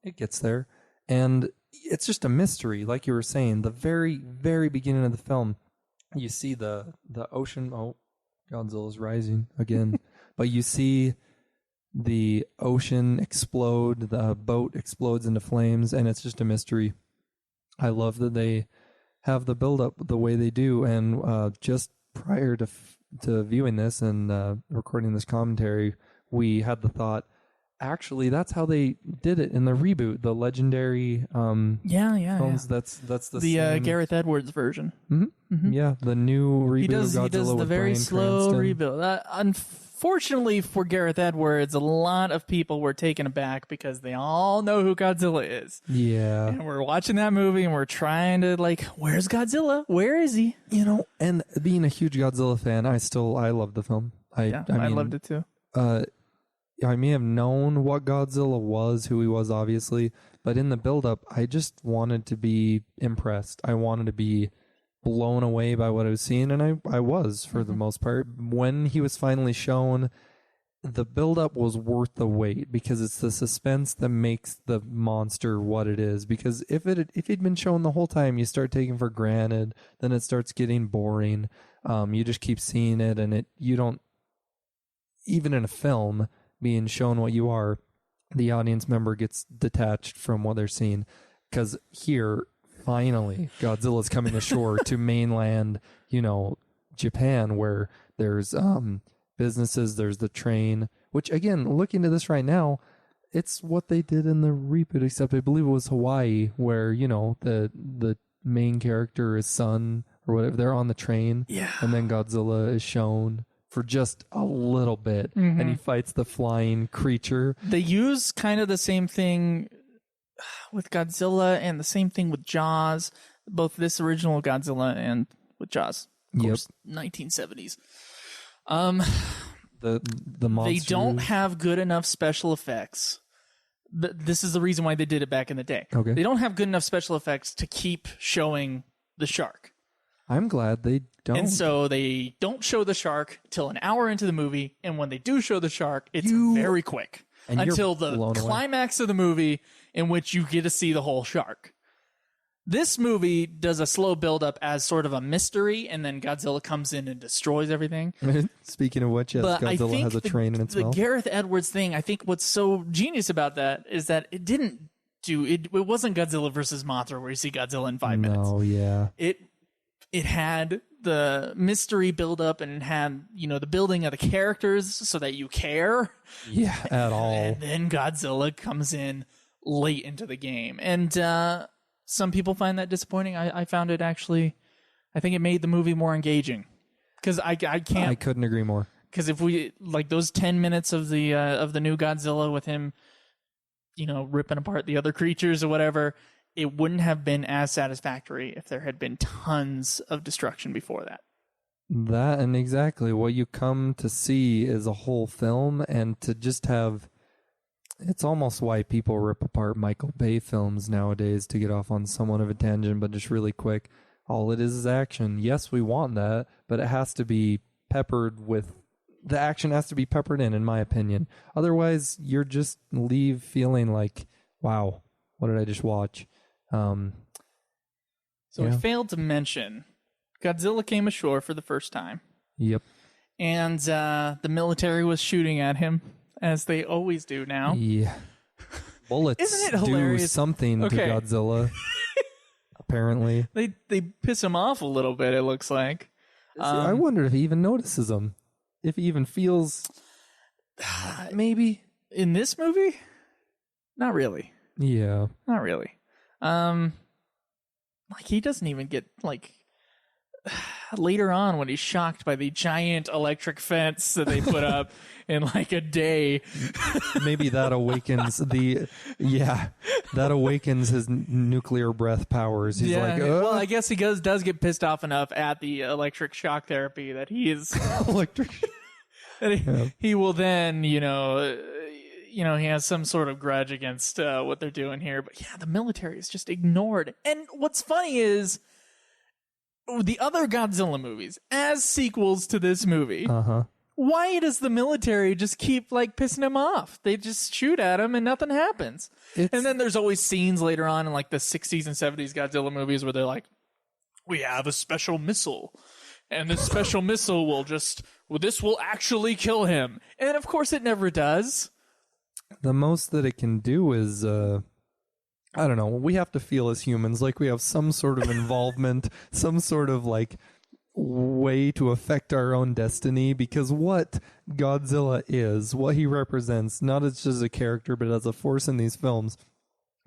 It gets there. And it's just a mystery, like you were saying. The very, very beginning of the film, you see the ocean. Oh, Godzilla's rising again. But you see the ocean explode. The boat explodes into flames, and it's just a mystery. I love that they have the build-up the way they do. And just prior to viewing this and recording this commentary, we had the thought, actually, that's how they did it in the reboot, the legendary films. Yeah. That's the Gareth Edwards version. Mm-hmm. Mm-hmm. Yeah, the new reboot of Godzilla. He does the with very Bryan slow Cranston. rebuild. Unfortunately for Gareth Edwards, a lot of people were taken aback because they all know who Godzilla is. Yeah. And we're watching that movie and we're trying to where's Godzilla? Where is he? And being a huge Godzilla fan, I love the film. I loved it too. I may have known what Godzilla was, who he was, obviously, but in the build-up, I just wanted to be impressed. I wanted to be blown away by what I was seeing, and I was, for the most part. When he was finally shown, the build-up was worth the wait, because it's the suspense that makes the monster what it is. Because if he'd been shown the whole time, you start taking for granted, then it starts getting boring. You just keep seeing it, and you don't, even in a film, being shown what you are, the audience member gets detached from what they're seeing. Because here, finally, Godzilla's coming ashore to mainland, Japan, where there's businesses, there's the train, which, again, looking at this right now, it's what they did in the reboot, except I believe it was Hawaii, where, the main character, his son, or whatever, they're on the train, and then Godzilla is shown. for just a little bit, and he fights the flying creature. They use kind of the same thing with Godzilla and the same thing with Jaws, both this original Godzilla and with Jaws, of course, 1970s. The monsters. They don't have good enough special effects. This is the reason why they did it back in the day. Okay. They don't have good enough special effects to keep showing the shark. I'm glad they don't. And so they don't show the shark till an hour into the movie, and when they do show the shark, it's very quick. Until the climax of the movie in which you get to see the whole shark. This movie does a slow build-up as sort of a mystery, and then Godzilla comes in and destroys everything. Speaking of which, yes, but Godzilla has a train in its mouth. The Gareth Edwards thing, I think what's so genius about that is that it didn't do... It wasn't Godzilla versus Mothra where you see Godzilla in 5 minutes. No, yeah. It had the mystery build-up, and it had, the building of the characters so that you care. Yeah, at all. And then Godzilla comes in late into the game. And some people find that disappointing. I found it actually, I think it made the movie more engaging. Because I can't... I couldn't agree more. Because if we, like those 10 minutes of the new Godzilla with him, ripping apart the other creatures or whatever, it wouldn't have been as satisfactory if there had been tons of destruction before that. That, and exactly what you come to see is a whole film, and to just have... It's almost why people rip apart Michael Bay films nowadays, to get off on somewhat of a tangent, but just really quick. All it is action. Yes, we want that, but it has to be peppered with... The action has to be peppered in my opinion. Otherwise, you're just leave feeling like, wow, what did I just watch? We failed to mention Godzilla came ashore for the first time. Yep. And the military was shooting at him, as they always do now. Yeah. Bullets Isn't it hilarious? Do something to Godzilla, apparently. They piss him off a little bit, it looks like. I wonder if he even notices them. If he even feels... Maybe. In this movie? Not really. Yeah. Not really. He doesn't even get, later on when he's shocked by the giant electric fence that they put up in a day. Maybe that awakens that awakens his nuclear breath powers. He's like, well, I guess he does get pissed off enough at the electric shock therapy that he is electric. He will then, he has some sort of grudge against what they're doing here. But yeah, the military is just ignored. And what's funny is the other Godzilla movies, as sequels to this movie, why does the military just keep pissing him off? They just shoot at him and nothing happens. And then there's always scenes later on in the 60s and 70s Godzilla movies where they're like, we have a special missile. And this special missile will this will actually kill him. And of course it never does. The most that it can do is, I don't know, we have to feel as humans like we have some sort of involvement, some sort of way to affect our own destiny, because what Godzilla is, what he represents, not as just a character, but as a force in these films,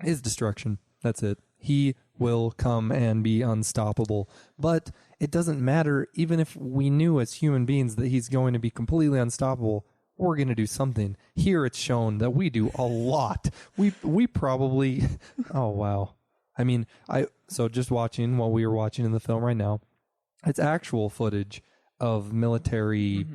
is destruction. That's it. He will come and be unstoppable. But it doesn't matter, even if we knew as human beings that he's going to be completely unstoppable, we're going to do something. Here it's shown that we do a lot. We probably... Oh, wow. I mean, so just watching what we were watching in the film right now, it's actual footage of military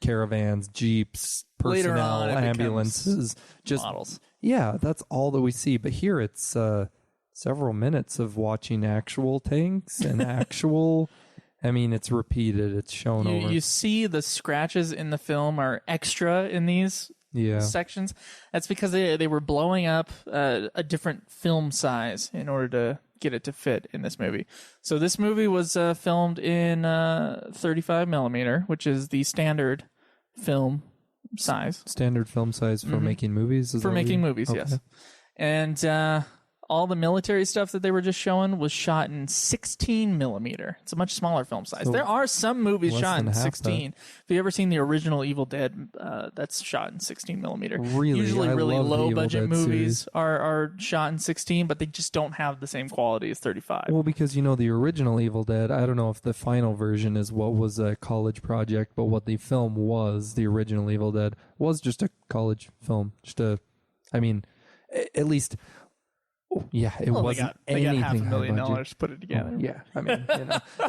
caravans, jeeps, personnel, ambulances. Just models. Yeah, that's all that we see. But here it's several minutes of watching actual tanks and actual... I mean, it's repeated. It's shown over. You see the scratches in the film are extra in these sections. That's because they were blowing up a different film size in order to get it to fit in this movie. So this movie was filmed in 35 millimeter, which is the standard film size. Standard film size for making movies? For making movies, yes. And all the military stuff that they were just showing was shot in 16 millimeter. It's a much smaller film size. So there are some movies shot in half 16. that. Have you ever seen the original Evil Dead? That's shot in 16 millimeter. Really? Usually I really love the low Evil budget Dead movies series. are shot in 16, but they just don't have the same quality as 35. Well, because the original Evil Dead, I don't know if the final version is what was a college project, but what the film was, the original Evil Dead, was just a college film. At least, yeah, it wasn't they got anything $500,000 to put it together. Yeah,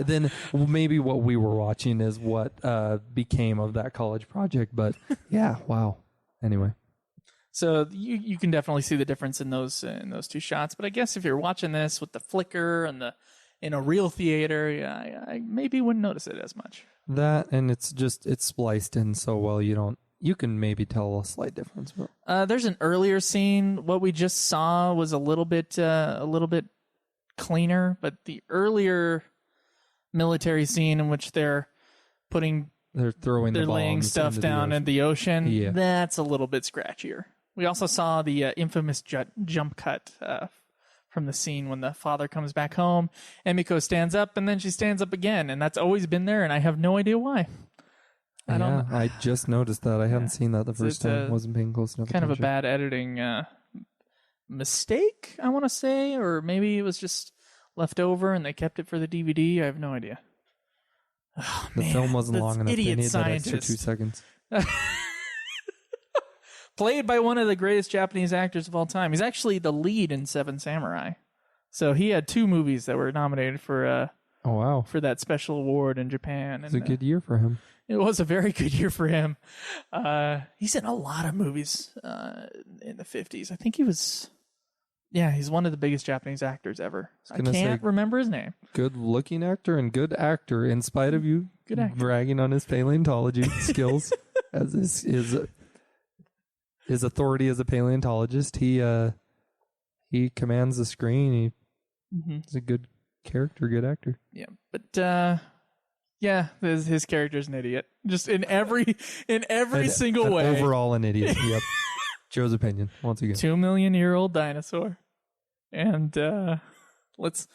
then maybe what we were watching is what became of that college project. But yeah, wow. Anyway, so you can definitely see the difference in those two shots. But I guess if you're watching this with the flicker and in a real theater, I maybe wouldn't notice it as much. that and it's spliced in so well you can maybe tell a slight difference. But. There's an earlier scene. What we just saw was a little bit cleaner, but the earlier military scene in which they're throwing the laying bombs stuff into down in the ocean. Yeah. That's a little bit scratchier. We also saw the infamous jump cut from the scene when the father comes back home. Emiko stands up, and then she stands up again, and that's always been there, and I have no idea why. I don't know. I just noticed that. I hadn't seen that the first time. Wasn't paying close enough kind attention. of a bad editing mistake, I want to say, or maybe it was just left over and they kept it for the DVD. I have no idea. Oh, the film wasn't long enough. They Idiot needed that extra scientist. 2 seconds. Played by one of the greatest Japanese actors of all time. He's actually the lead in Seven Samurai. So he had 2 movies that were nominated for Oh wow, for that special award in Japan. it's a good year for him. It was a very good year for him. He's in a lot of movies in the 50s. I think he's one of the biggest Japanese actors ever. I can't remember his name. Good looking actor and good actor, in spite of you bragging on his paleontology skills as his authority as a paleontologist. He commands the screen. He's a good character, good actor. Yeah, but his character's an idiot. Just in every single way. Overall, an idiot. Yep. Joe's opinion once again. 2 million year old dinosaur, and let's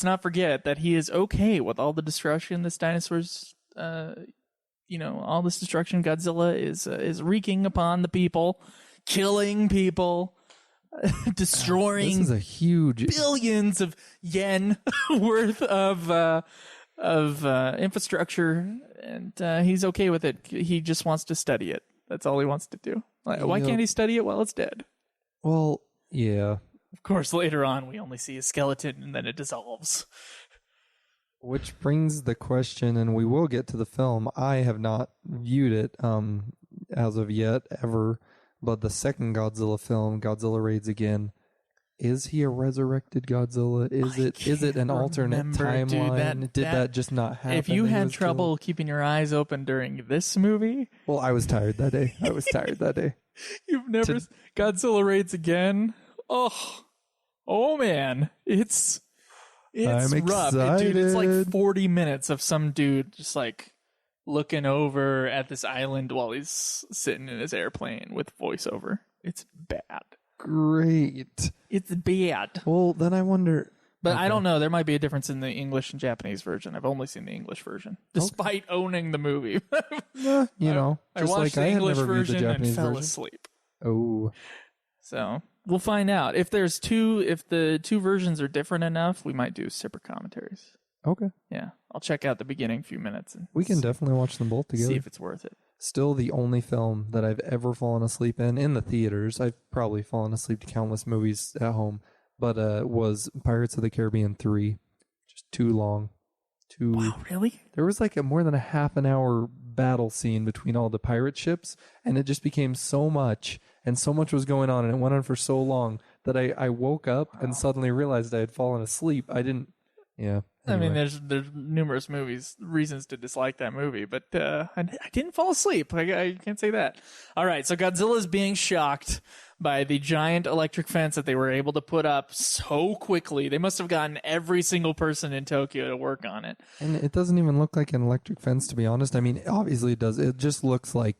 not forget that he is okay with all the destruction this dinosaur's. All this destruction Godzilla is wreaking upon the people, killing people, destroying. This is a huge billions of yen worth of infrastructure, and he's okay with it. He just wants to study it. That's all he wants to do. Why can't he study it while it's dead? Well, yeah. Of course, later on we only see a skeleton and then it dissolves. Which brings the question, and we will get to the film. I have not viewed it as of yet, ever. But the second Godzilla film, Godzilla Raids Again, is he a resurrected Godzilla? Is it an alternate timeline? Did that just not happen? If you had trouble keeping your eyes open during this movie... Well, I was tired that day. You've never... Godzilla Raids Again? Oh man. It's I'm rough. excited. Dude, it's like 40 minutes of some dude just like looking over at this island while he's sitting in his airplane with voiceover. It's bad. Great. It's bad. Well, then I wonder... But I don't know. There might be a difference in the English and Japanese version. I've only seen the English version, despite owning the movie. I watched like the I had English never viewed the version and Japanese fell version. asleep. Oh. So we'll find out. If the 2 versions are different enough, we might do separate commentaries. Okay. Yeah. I'll check out the beginning few minutes. And we can definitely watch them both together. See if it's worth it. Still the only film that I've ever fallen asleep in the theaters. I've probably fallen asleep to countless movies at home, but was Pirates of the Caribbean 3. Just too long. Wow, really? There was like more than a half an hour battle scene between all the pirate ships, and it just became so much, and so much was going on, and it went on for so long that I woke up and suddenly realized I had fallen asleep. I didn't... Yeah. Anyway. I mean, there's numerous reasons to dislike that movie, but I didn't fall asleep. I can't say that. All right, so Godzilla's being shocked by the giant electric fence that they were able to put up so quickly. They must have gotten every single person in Tokyo to work on it. And it doesn't even look like an electric fence, to be honest. I mean, obviously it does. It just looks like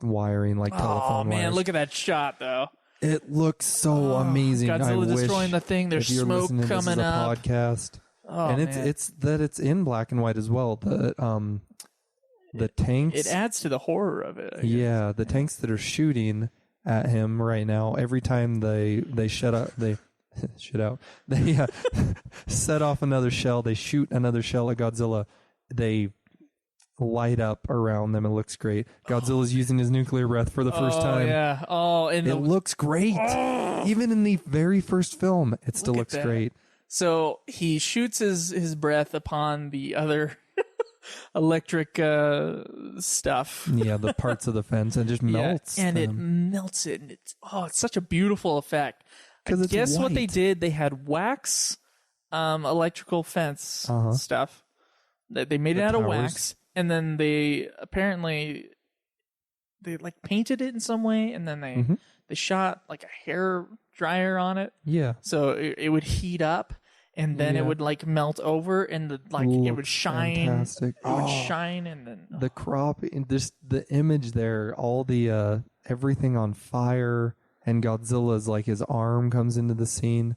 wiring, like telephone wires. Oh, man, look at that shot, though. It looks so amazing. Godzilla destroying the thing. There's smoke coming up. Podcast. And it's in black and white as well. The tanks. It adds to the horror of it. Yeah, the tanks that are shooting at him right now. Every time they shut up, they shit out. They set off another shell. They shoot another shell at Godzilla. They light up around them. It looks great. Godzilla's using his nuclear breath for the first time. Yeah. Oh, and it looks great. Even in the very first film, it still looks great. So he shoots his breath upon the other electric stuff. Yeah, the parts of the fence, and just melts. And it melts it. And it's such a beautiful effect. Because guess what they did? They had wax electrical fence stuff. They made it out of wax, and then they apparently like painted it in some way, and then they shot like a hair dryer on it. Yeah. So it would heat up, and then it would like melt over, and it would shine. Fantastic. It would shine, and then the crop, just the image there, all the everything on fire, and Godzilla's like his arm comes into the scene.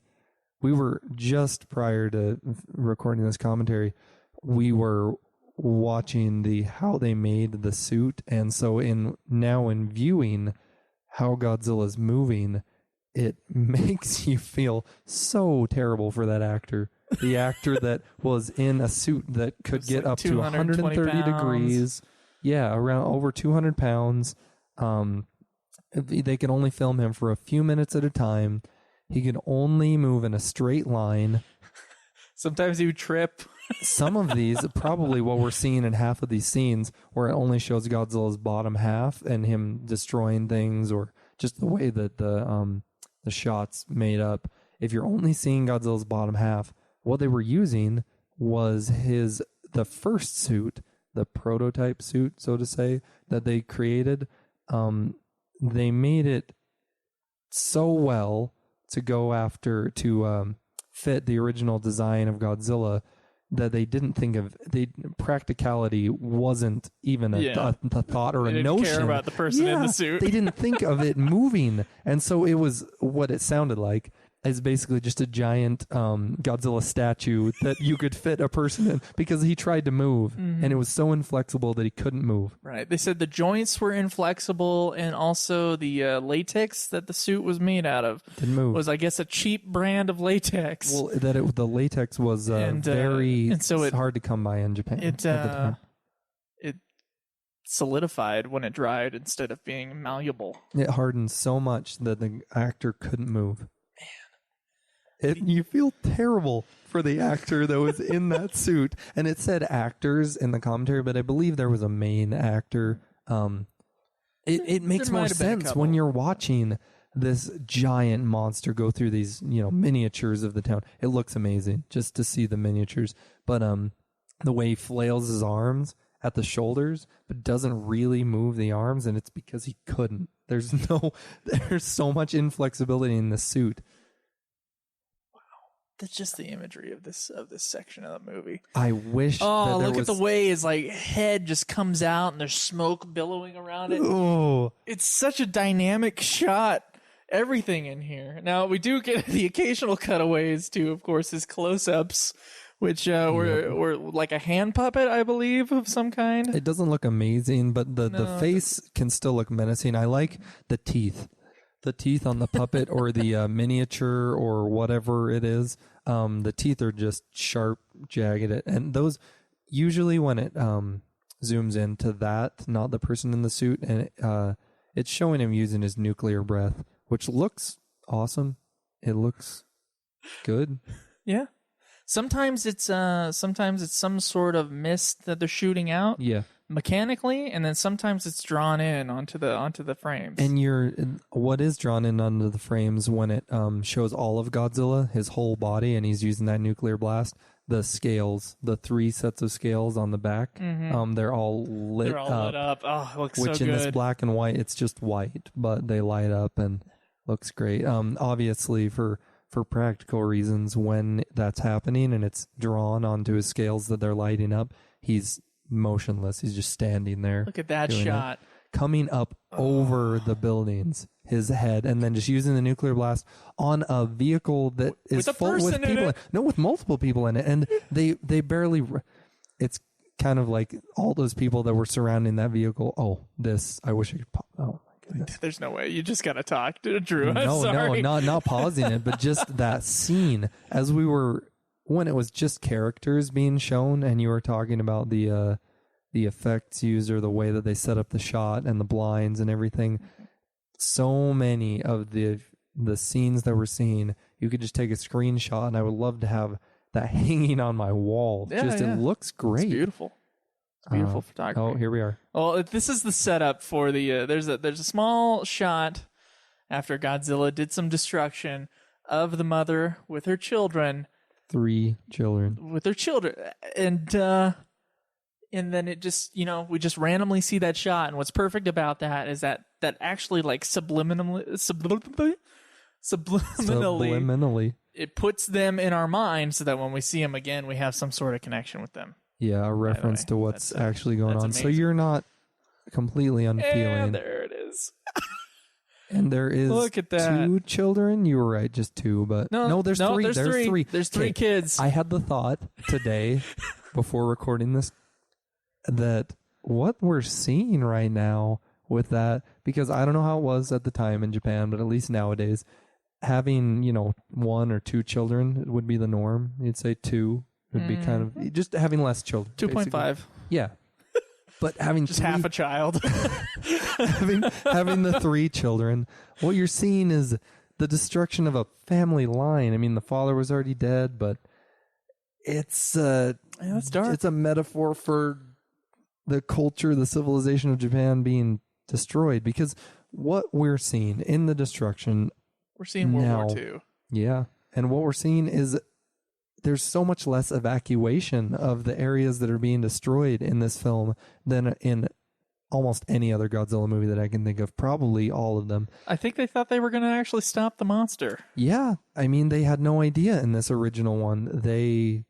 We were just prior to recording this commentary, we were watching how they made the suit, and so in viewing how Godzilla's moving, it makes you feel so terrible for that actor. The actor that was in a suit that could get up to 130 degrees. Yeah, around over 200 pounds. They could only film him for a few minutes at a time. He could only move in a straight line. Sometimes he would trip. Some of these, probably what we're seeing in half of these scenes, where it only shows Godzilla's bottom half and him destroying things, or just the way that the shots made up. If you're only seeing Godzilla's bottom half, what they were using was the first suit, the prototype suit, so to say, that they created. They made it so well to fit the original design of Godzilla that they didn't think of practicality wasn't even a thought or a notion. Care about the person in the suit. They didn't think of it moving, and so it was what it sounded like. Is basically just a giant Godzilla statue that you could fit a person in, because he tried to move, and it was so inflexible that he couldn't move. Right. They said the joints were inflexible, and also the latex that the suit was made out of didn't move. Was, I guess, a cheap brand of latex. Well, the latex was hard to come by in Japan at the time. It solidified when it dried instead of being malleable. It hardened so much that the actor couldn't move. You feel terrible for the actor that was in that suit. And it said actors in the commentary, but I believe there was a main actor. It makes more sense when you're watching this giant monster go through these, miniatures of the town. It looks amazing just to see the miniatures. But the way he flails his arms at the shoulders, but doesn't really move the arms, and it's because he couldn't. There's so much inflexibility in the suit. That's just the imagery of this section of the movie. I wish. Look at the way his head just comes out and there's smoke billowing around it. Oh, it's such a dynamic shot. Everything in here. Now we do get the occasional cutaways to, of course, his close-ups, which were like a hand puppet, I believe, of some kind. It doesn't look amazing, but the face can still look menacing. I like the teeth. The teeth on the puppet or the miniature or whatever it is, the teeth are just sharp, jagged. And those, usually when it zooms into that, not the person in the suit, and it's showing him using his nuclear breath, which looks awesome. It looks good. Yeah. Sometimes it's some sort of mist that they're shooting out. Yeah. Mechanically, and then sometimes it's drawn in onto the frames. And what is drawn in onto the frames when it shows all of Godzilla, his whole body, and he's using that nuclear blast, the scales, the 3 sets of scales on the back, they're all lit up. Oh, it looks so good. Which in this black and white, it's just white, but they light up and looks great. Obviously for practical reasons, when that's happening and it's drawn onto his scales that they're lighting up, he's motionless. He's just standing there. Look at that shot. coming up over the buildings, his head, and then just using the nuclear blast on a vehicle that is full with people. No, with multiple people in it, and they barely. It's kind of like all those people that were surrounding that vehicle. Oh, I wish I could pop. Oh my goodness. There's no way. You just gotta talk to Drew. No, not pausing it, but just that scene as when it was just characters being shown, and you were talking about the effects used or the way that they set up the shot and the blinds and everything. So many of the scenes that we're seeing, you could just take a screenshot, and I would love to have that hanging on my wall. It looks great. It's beautiful. It's beautiful photography. Oh, here we are. Well, this is the setup for the. There's a small shot after Godzilla did some destruction of the mother with her children. 3 children. With her children, and then it just we just randomly see that shot, and what's perfect about that is that actually like subliminally it puts them in our mind so that when we see them again, we have some sort of connection with them. Yeah, a reference to what's actually going on. Amazing. So you're not completely unfeeling. And there it is. And there is Look at that. 2 children. You were right, just 2. But no, there's 3. There's 3. There's 3 kids. I had the thought today before recording this that what we're seeing right now with that, because I don't know how it was at the time in Japan, but at least nowadays, having 1 or 2 children would be the norm. You'd say 2 would be kind of just having less children. 2.5. Yeah. But having just half a child. having the 3 children, what you're seeing is the destruction of a family line. I mean, the father was already dead, but it's that's dark. It's a metaphor for the culture, the civilization of Japan being destroyed, because what we're seeing in the destruction, we're seeing World War II. Yeah. And what we're seeing is there's so much less evacuation of the areas that are being destroyed in this film than in almost any other Godzilla movie that I can think of. Probably all of them. I think they thought they were going to actually stop the monster. Yeah. I mean, they had no idea in this original one. They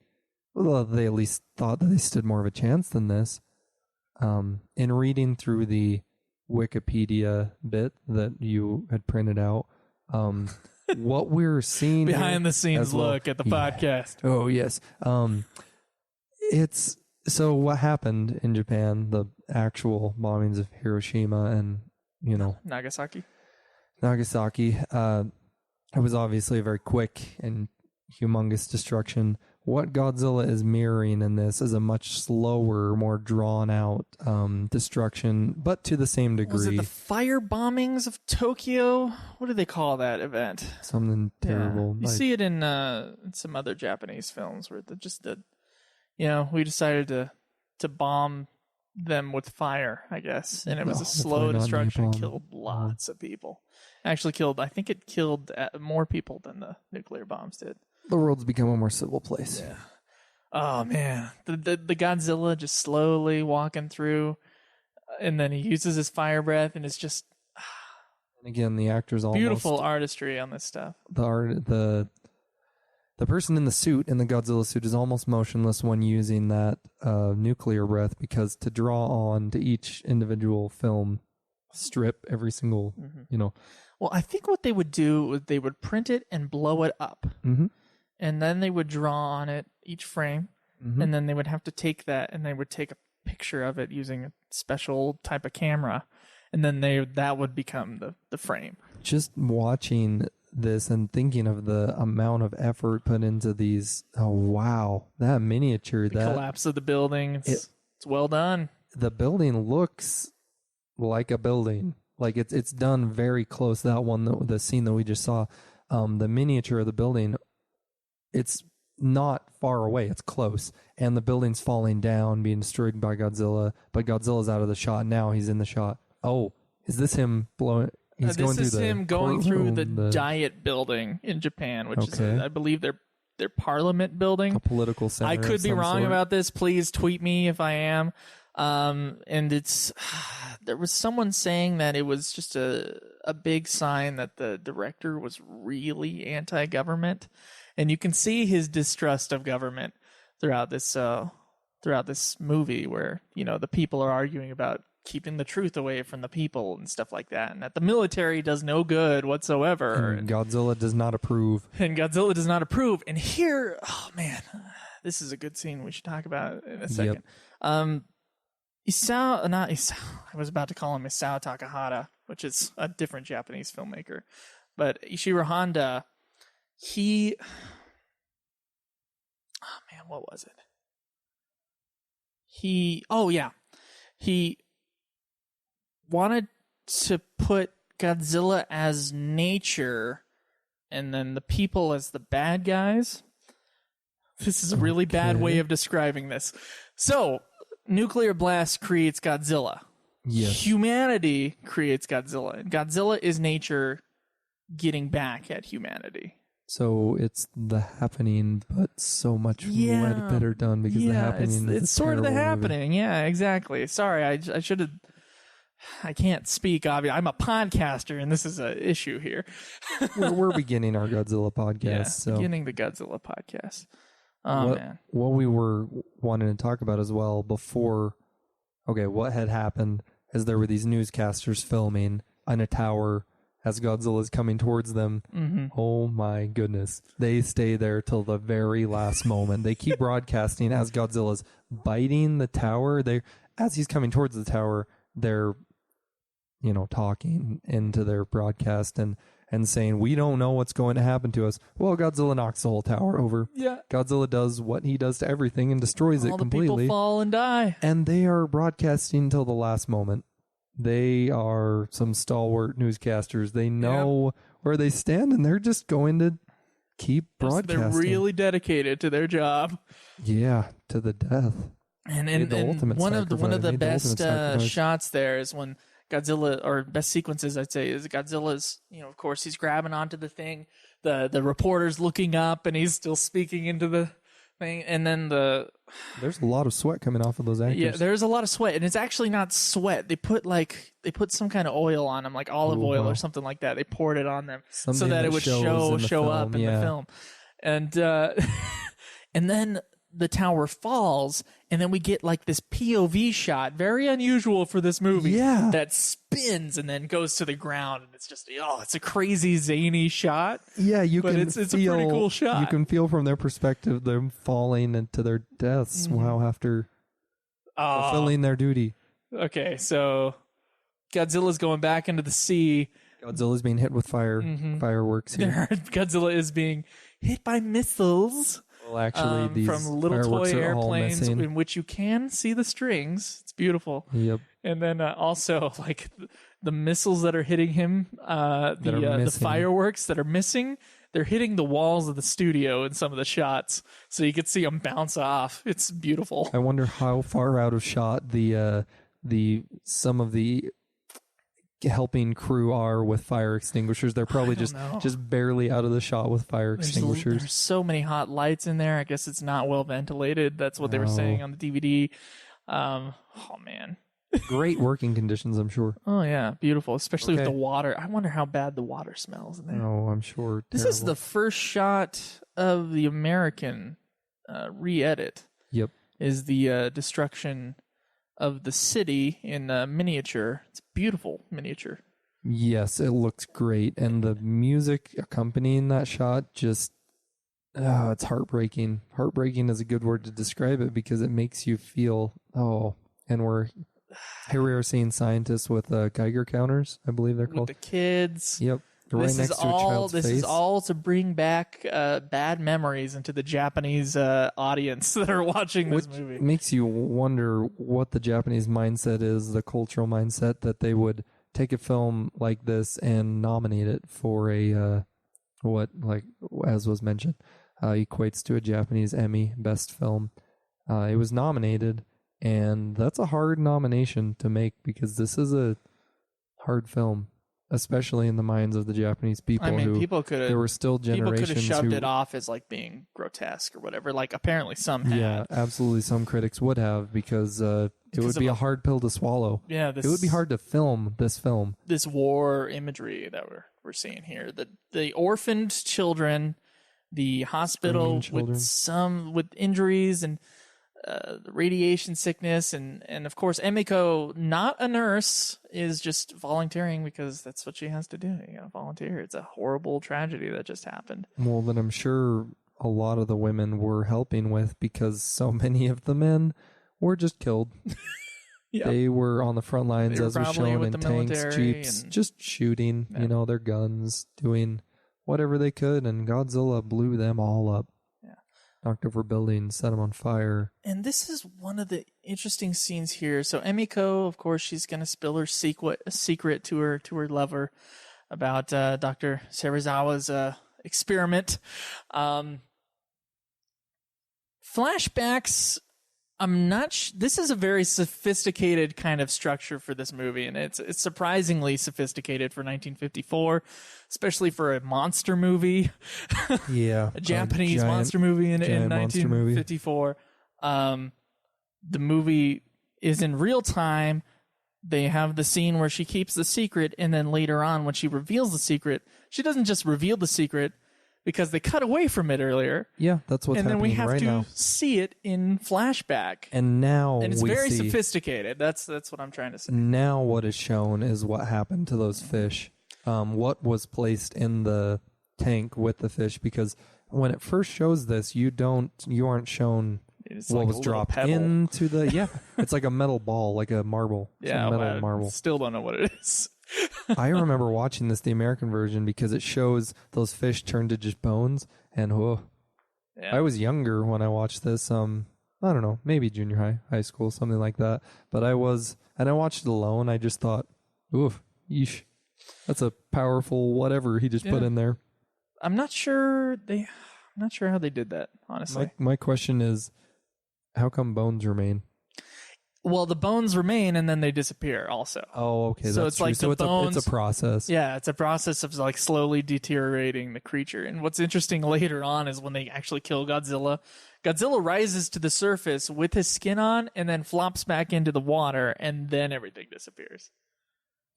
at least thought that they stood more of a chance than this. In reading through the Wikipedia bit that you had printed out, what we're seeing behind the scenes look at the podcast. Oh yes. It's so what happened in Japan, the actual bombings of Hiroshima and Nagasaki. It was obviously a very quick and humongous destruction. What Godzilla is mirroring in this is a much slower, more drawn out destruction, but to the same degree. Was it the fire bombings of Tokyo? What do they call that event? Something terrible. You see it in some other Japanese films where we decided to bomb them with fire, I guess, and it was a slow destruction. It killed lots of people. Actually I think it killed more people than the nuclear bombs did. The world's become a more civil place. Yeah. Oh man, the Godzilla just slowly walking through, and then he uses his fire breath, and it's just. And again, the actors almost beautiful artistry on this stuff. The person in the suit, in the Godzilla suit, is almost motionless when using that nuclear breath, because to draw on to each individual film strip, every single Well, I think what they would do is they would print it and blow it up. Mm-hmm. And then they would draw on it each frame, and then they would have to take that and they would take a picture of it using a special type of camera, and then that would become the frame. Just watching this and thinking of the amount of effort put into these. Oh wow, that miniature, the collapse of the building. It's well done. The building looks like a building. Like it's done very close. That one, the scene that we just saw, the miniature of the building. It's not far away. It's close. And the building's falling down, being destroyed by Godzilla. But Godzilla's out of the shot now. He's in the shot. Oh, is this him blowing? He's going through him going through the Diet building in Japan, which is, I believe, their parliament building. A political center. I could be wrong about this. Please tweet me if I am. And there was someone saying that it was just a big sign that the director was really anti-government. And you can see his distrust of government throughout this movie, where the people are arguing about keeping the truth away from the people and stuff like that, and that the military does no good whatsoever. And Godzilla does not approve. And here, oh man, this is a good scene we should talk about in a second. Yep. I was about to call him Isao Takahata, which is a different Japanese filmmaker. But Ishiro Honda, what was it? He wanted to put Godzilla as nature and then the people as the bad guys. This is a really bad way of describing this. So, nuclear blast creates Godzilla. Yes. Humanity creates Godzilla. And Godzilla is nature getting back at humanity. So it's The Happening, but so much better done because The Happening it's sort of The Happening. Yeah, exactly. Sorry, I should have... I can't speak, obviously. I'm a podcaster, and this is an issue here. we're beginning our Godzilla podcast. Yeah, beginning the Godzilla podcast. Oh, man. What we were wanting to talk about as well before... Okay, what had happened is there were these newscasters filming on a tower as Godzilla's coming towards them. Mm-hmm. Oh my goodness. They stay there till the very last moment. They keep broadcasting as Godzilla's biting the tower. As he's coming towards the tower, they're, talking into their broadcast and saying, we don't know what's going to happen to us. Well, Godzilla knocks the whole tower over. Yeah. Godzilla does what he does to everything and destroys it completely. All the people fall and die. And they are broadcasting till the last moment. They are some stalwart newscasters. They know where they stand, and they're just going to keep broadcasting. They're really dedicated to their job. Yeah, to the death. And one of the best shots there is when Godzilla, or best sequences I'd say, is Godzilla's, of course he's grabbing onto the thing. The reporter's looking up and he's still speaking into the thing. And then there's a lot of sweat coming off of those actors. Yeah, there's a lot of sweat, and it's actually not sweat. They put some kind of oil on them, like olive oil or something like that. They poured it on them so that it would show up in the film. And and then the tower falls, and then we get like this POV shot, very unusual for this movie. Yeah, that spins and then goes to the ground, and it's just it's a crazy zany shot. Yeah, it's a pretty cool shot. You can feel from their perspective them falling into their deaths. Mm-hmm. Wow, after fulfilling their duty. Okay, so Godzilla's going back into the sea. Godzilla's being hit with fireworks here. Godzilla is being hit by missiles. Well, actually, these from little toy airplanes in which you can see the strings. It's beautiful. Yep. And then also like the missiles that are hitting him, the fireworks that are missing, they're hitting the walls of the studio in some of the shots, so you could see them bounce off. It's beautiful. I wonder how far out of shot some of the helping crew are with fire extinguishers. They're probably just barely out of the shot with fire extinguishers. There's so many hot lights in there. I guess it's not well ventilated. That's what they were saying on the DVD. Oh man. Great working conditions, I'm sure. Oh yeah, beautiful, especially with the water. I wonder how bad the water smells in there. Oh, I'm sure. This is the first shot of the American re-edit. Yep. Is the destruction of the city in miniature. It's beautiful miniature. Yes, it looks great. And the music accompanying that shot just, it's heartbreaking. Heartbreaking is a good word to describe it because it makes you feel, and here we are seeing scientists with Geiger counters, I believe they're called. With the kids. Yep. This is all to bring back bad memories into the Japanese audience that are watching this movie. Makes you wonder what the Japanese mindset is, the cultural mindset that they would take a film like this and nominate it for a as was mentioned, equates to a Japanese Emmy Best Film. It was nominated, and that's a hard nomination to make because this is a hard film. Especially in the minds of the Japanese people. I mean, there were still generations people could have shoved it off as like being grotesque or whatever. Like apparently some had. Yeah, absolutely. Some critics would have because it would be a hard pill to swallow. Yeah, it would be hard to film this film. This war imagery that we're seeing here, the orphaned children, the hospital with injuries, and the radiation sickness, and of course Emiko, not a nurse, is just volunteering because that's what she has to do. You gotta volunteer. It's a horrible tragedy that just happened. Well, then I'm sure a lot of the women were helping with, because so many of the men were just killed. Yep. They were on the front lines, as was shown, in tanks, jeeps, just shooting, their guns, doing whatever they could, and Godzilla blew them all up. Knocked over buildings, set them on fire. And this is one of the interesting scenes here. So Emiko, of course, she's going to spill her secret to her lover about Dr. Serizawa's experiment. Flashbacks. I'm not. This is a very sophisticated kind of structure for this movie, and it's surprisingly sophisticated for 1954, especially for a monster movie. Yeah, a Japanese monster movie in 1954. The movie is in real time. They have the scene where she keeps the secret, and then later on, when she reveals the secret, she doesn't just reveal the secret, because they cut away from it earlier. Yeah, that's what's happening right now. And then we have to see it in flashback. And now it's very sophisticated. That's what I'm trying to say. Now what is shown is what happened to those fish. What was placed in the tank with the fish, because when it first shows this, you aren't shown what was dropped into the it's like a metal ball, like a marble. Yeah, marble. Still don't know what it is. I remember watching the American version, because it shows those fish turn to just bones, and I was younger when I watched this. I don't know, maybe junior high school, something like that. But I watched it alone. I just thought, oof, yeesh, that's a powerful whatever he just put in there. I'm not sure how they did that, honestly. My question is, how come bones remain? Well, the bones remain, and then they disappear also. Oh, okay. So that's it's true. like so the bones. It's a process. Yeah, it's a process of like slowly deteriorating the creature. And what's interesting later on is when they actually kill Godzilla. Godzilla rises to the surface with his skin on, and then flops back into the water, and then everything disappears.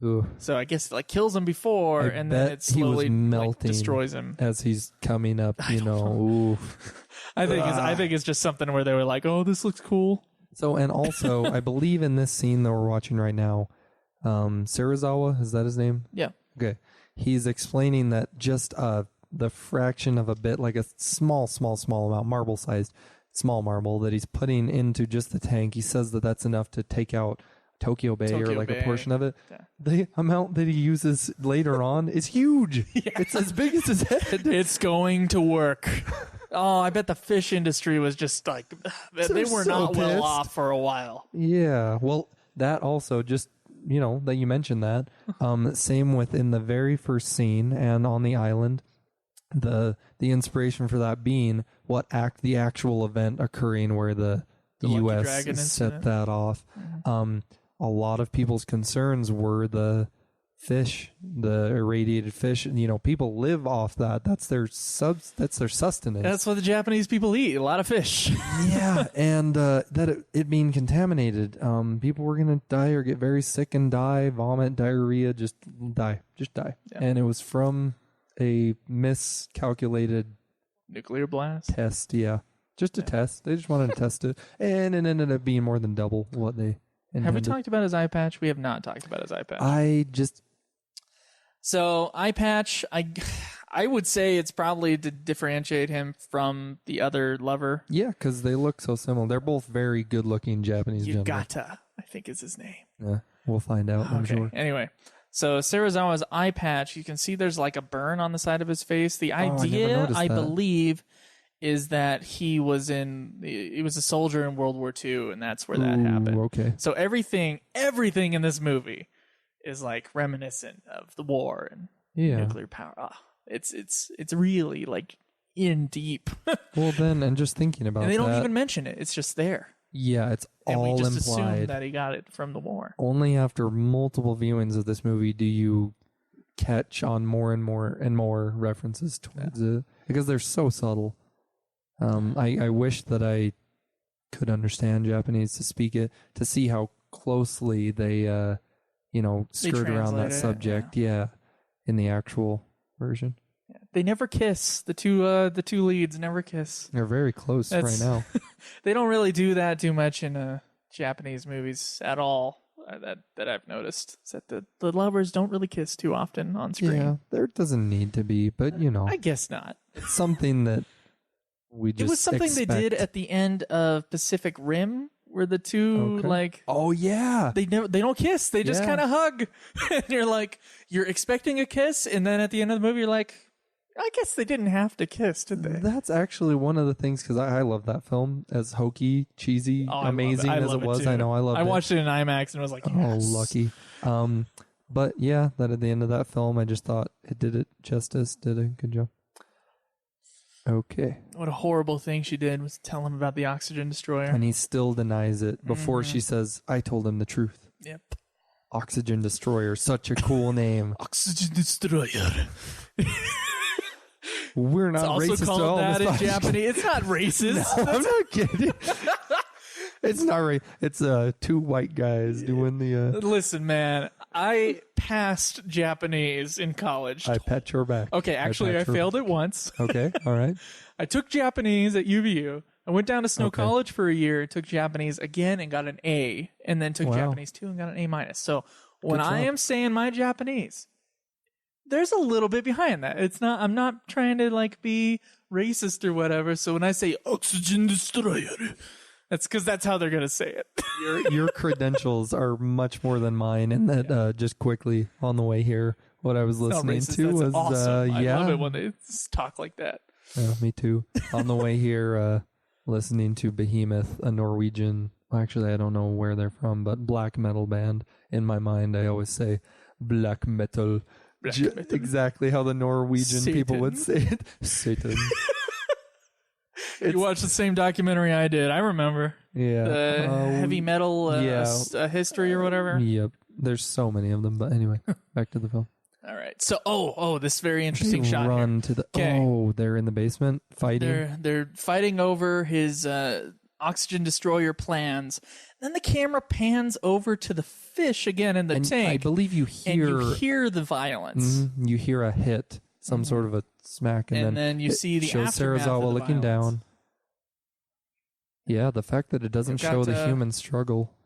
Ooh. So I guess like kills him before, and then it slowly melting destroys him as he's coming up. Ooh. I think it's just something where they were like, "Oh, this looks cool." So, and also, I believe in this scene that we're watching right now, Serizawa, is that his name? Yeah. Okay. He's explaining that just the fraction of a bit, like a small amount, marble-sized, small marble that he's putting into just the tank. He says that that's enough to take out Tokyo Bay or like a portion of it. Yeah. The amount that he uses later on is huge. Yeah. It's as big as his head. It's going to work. Oh, I bet the fish industry was just like, they were not well off for a while. Yeah. Well, that also just, that you mentioned that. Same within the very first scene and on the island, the inspiration for that being the actual event occurring where the U.S. set that off. Mm-hmm. A lot of people's concerns were the fish, the irradiated fish. People live off that. That's their sustenance. That's what the Japanese people eat. A lot of fish. Yeah, and that it being contaminated. People were gonna die or get very sick and die, vomit, diarrhea, just die. Yeah. And it was from a miscalculated nuclear blast test. Yeah, just a test. They just wanted to test it, and it ended up being more than double what they intended. Have we talked about his eye patch? We have not talked about his eye patch. So eye patch, I would say it's probably to differentiate him from the other lover. Yeah, because they look so similar. They're both very good-looking Japanese gentlemen. Yugata, I think is his name. Yeah, we'll find out, I'm sure. Anyway, so Serizawa's eye patch, you can see there's like a burn on the side of his face. The idea, I believe, is that he was a soldier in World War II, and that's where that happened. Okay. So everything in this movie is like reminiscent of the war and nuclear power. Oh, it's really like in deep. Well, then, and just thinking about that. And they don't even mention it. It's just there. Yeah, it's all and we just implied. assume that he got it from the war. Only after multiple viewings of this movie do you catch on more and more references towards it, because they're so subtle. I wish that I could understand Japanese to speak it, to see how closely they skirt around that subject, in the actual version. Yeah, They never kiss. The two leads never kiss. They're very close right now. They don't really do that too much in Japanese movies at all. That I've noticed is that the lovers don't really kiss too often on screen. Yeah, there doesn't need to be, but I guess not. It's something that we just It was something they did at the end of Pacific Rim, where the two oh yeah, they don't kiss. They just kind of hug, and you're expecting a kiss, and then at the end of the movie, you're like, I guess they didn't have to kiss, did they? That's actually one of the things, because I love that film, as hokey, cheesy, amazing as it was. I know I loved it. I watched it in IMAX and was like, yes. Oh, lucky. But yeah, that at the end of that film, I just thought it did it justice. Did a good job. Okay. What a horrible thing she did was tell him about the oxygen destroyer. And he still denies it before she says, I told him the truth. Yep. Oxygen destroyer, such a cool name. Oxygen destroyer. We're not it's racist also called at all. that in Japanese. It's not racist. No, I'm not kidding. It's not right. It's two white guys doing the. Listen, man, I passed Japanese in college. I pat your back. Okay, actually, I failed it once. Okay, all right. I took Japanese at UVU. I went down to Snow College for a year, took Japanese again and got an A, and then took Japanese 2 and got an A minus. So when I am saying my Japanese, there's a little bit behind that. It's not. I'm not trying to be racist or whatever. So when I say oxygen destroyer, that's because that's how they're gonna say it. Your credentials are much more than mine, and that just quickly on the way here, what I was listening to was awesome. I love it when they talk like that. Me too. On the way here, listening to Behemoth, a Norwegian. Well, actually, I don't know where they're from, but black metal band. In my mind, I always say black metal. Exactly how the Norwegian people would say it. Satan. You watched the same documentary I did. I remember. Yeah. The heavy metal history or whatever. Yep. There's so many of them. But anyway, back to the film. All right. So, this very interesting shot. Run here. to the. Okay. Oh, they're in the basement fighting. They're fighting over his oxygen destroyer plans. Then the camera pans over to the fish again in the tank. I believe you hear the violence. You hear a hit, some sort of a smack, and then you see the shows aftermath Serizawa of the looking violence. down. Yeah, the fact that it doesn't show the human struggle,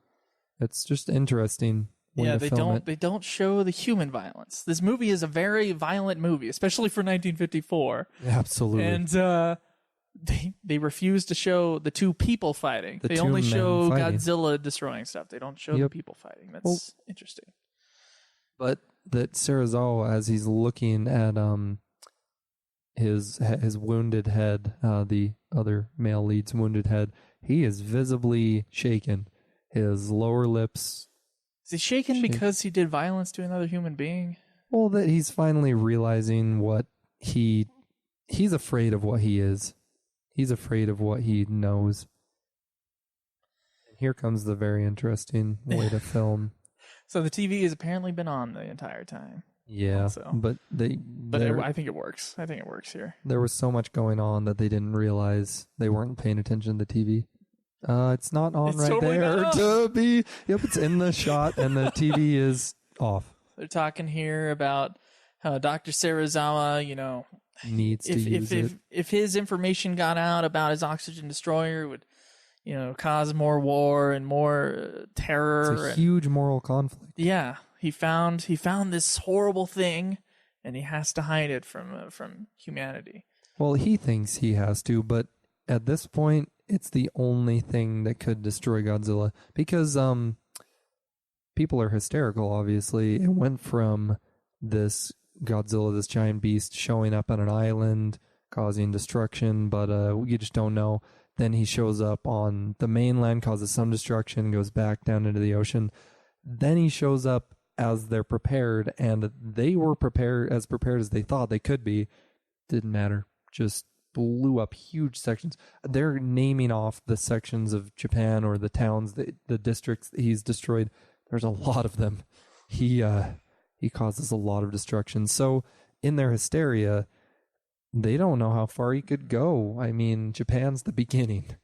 it's just interesting. They don't show the human violence. This movie is a very violent movie, especially for 1954. Absolutely. And they refuse to show the two people fighting. They only show Godzilla destroying stuff. They don't show the people fighting. That's interesting. But that Serizawa, as he's looking at his wounded head, the other male lead's wounded head, he is visibly shaken. His lower lips. Is he shaken because he did violence to another human being? Well, that he's finally realizing what he's afraid of what he is. He's afraid of what he knows. And here comes the very interesting way to film. So the TV has apparently been on the entire time. Yeah, also. But I think it works. I think it works here. There was so much going on that they didn't realize they weren't paying attention to the TV. It's not on right totally there to be. Yep, it's in the shot, and the TV is off. They're talking here about how Dr. Serizawa, needs to use it. If his information got out about his oxygen destroyer, it would, cause more war and more terror. It's a huge moral conflict. Yeah, he found this horrible thing, and he has to hide it from humanity. Well, he thinks he has to, but at this point, it's the only thing that could destroy Godzilla because people are hysterical. Obviously, it went from this Godzilla, this giant beast, showing up on an island, causing destruction, but you just don't know. Then he shows up on the mainland, causes some destruction, goes back down into the ocean. Then he shows up as they're prepared, and they were prepared as they thought they could be. Didn't matter. Just blew up huge sections. They're naming off the sections of Japan or the towns, the districts that he's destroyed. There's a lot of them. He causes a lot of destruction. So in their hysteria, they don't know how far he could go. I mean, Japan's the beginning.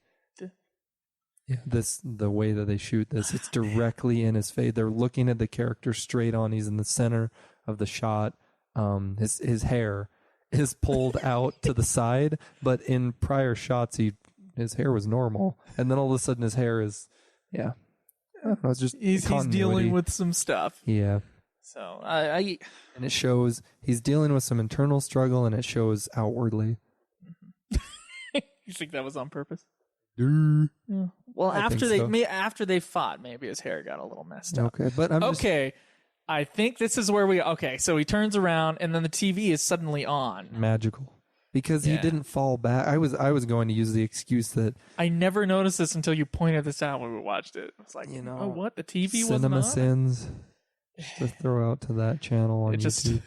Yeah, the way that they shoot this, it's directly in his face. They're looking at the character straight on. He's in the center of the shot. His hair is pulled out to the side, but in prior shots, his hair was normal, and then all of a sudden his hair is, I don't know, it's just he's dealing with some stuff. Yeah. So and it shows he's dealing with some internal struggle, and it shows outwardly. You think that was on purpose? Yeah. Well, after they fought, maybe his hair got a little messed up. Okay, but I think this is where so he turns around and then the TV is suddenly on. Magical. Because he didn't fall back. I was going to use the excuse that I never noticed this until you pointed this out when we watched it. It's like, oh, what? The TV wasn't Cinema on? Sins to throw out to that channel on YouTube.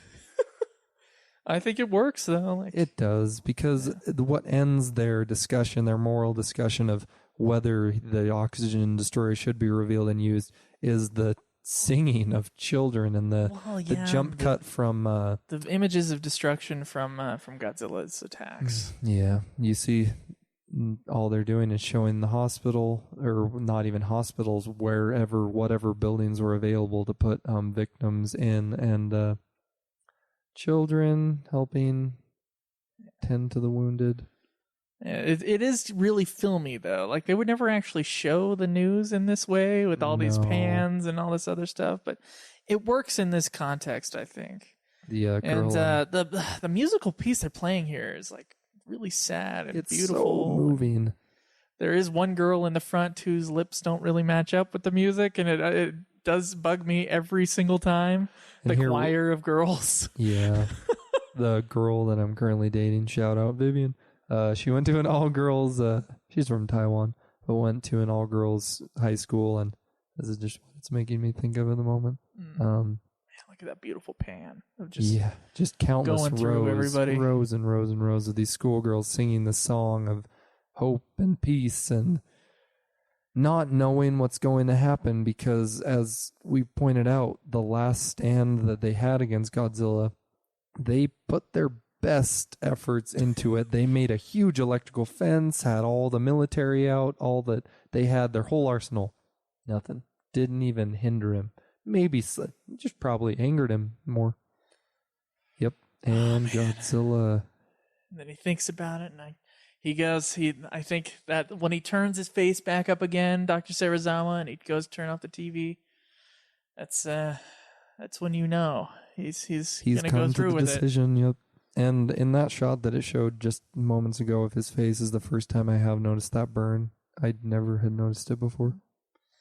I think it works though. It does, because what ends their discussion, their moral discussion of whether the oxygen destroyer should be revealed and used, is the singing of children and the jump cut from the images of destruction from Godzilla's attacks. Yeah, you see, all they're doing is showing the hospital, or not even hospitals, whatever buildings were available to put victims in, and children helping tend to the wounded. It is really filmy though. Like, they would never actually show the news in this way with all these pans and all this other stuff, but it works in this context, I think. The girl and the musical piece they're playing here is like really sad and beautiful. So moving. There is one girl in the front whose lips don't really match up with the music, and it does bug me every single time. The choir of girls. Yeah. The girl that I'm currently dating, shout out Vivian. She went to an all-girls, she's from Taiwan, but went to an all-girls high school, and this is just what it's making me think of at the moment. Man, look at that beautiful pan of just countless rows and rows of these schoolgirls singing the song of hope and peace, and not knowing what's going to happen, because, as we pointed out, the last stand that they had against Godzilla, they put their best efforts into it. They made a huge electrical fence, had all the military out, all that they had, their whole arsenal. Nothing. Didn't even hinder him. Maybe just probably angered him more. Yep. And Godzilla. And then he thinks about it, and I think that when he turns his face back up again, Dr. Serizawa, and he goes to turn off the TV, that's when you know he's gonna go through with decision, Yep. And in that shot that it showed just moments ago of his face is the first time I have noticed that burn. I never had noticed it before.